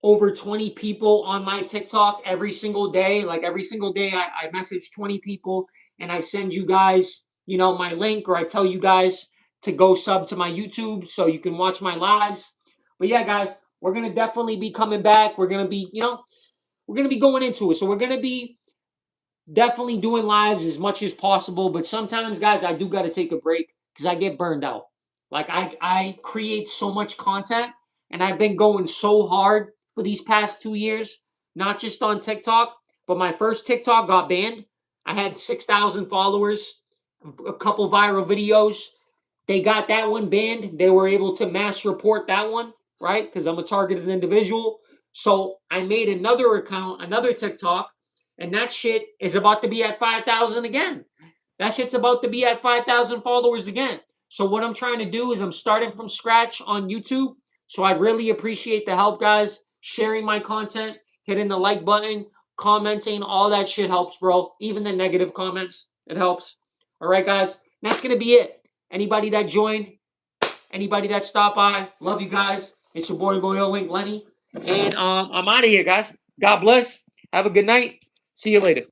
over 20 people on my TikTok every single day. Every single day I message 20 people and I send you guys, my link, or I tell you guys to go sub to my YouTube so you can watch my lives. But yeah, guys, we're going to definitely be coming back. We're going to be, we're going to be going into it. So we're going to be definitely doing lives as much as possible. But sometimes, guys, I do got to take a break because I get burned out. I create so much content and I've been going so hard for these past 2 years, not just on TikTok, but my first TikTok got banned. I had 6,000 followers, a couple viral videos. They got that one banned. They were able to mass report that one, right? Because I'm a targeted individual. So I made another account, another TikTok, and that shit is about to be at 5,000 again. That shit's about to be at 5,000 followers again. So what I'm trying to do is I'm starting from scratch on YouTube. So I really appreciate the help, guys. Sharing my content, hitting the like button, commenting, all that shit helps, bro. Even the negative comments, it helps. All right, guys. That's going to be it. Anybody that joined, anybody that stopped by, love you guys. It's your boy Loyal Link Lenny. And I'm out of here, guys. God bless. Have a good night. See you later.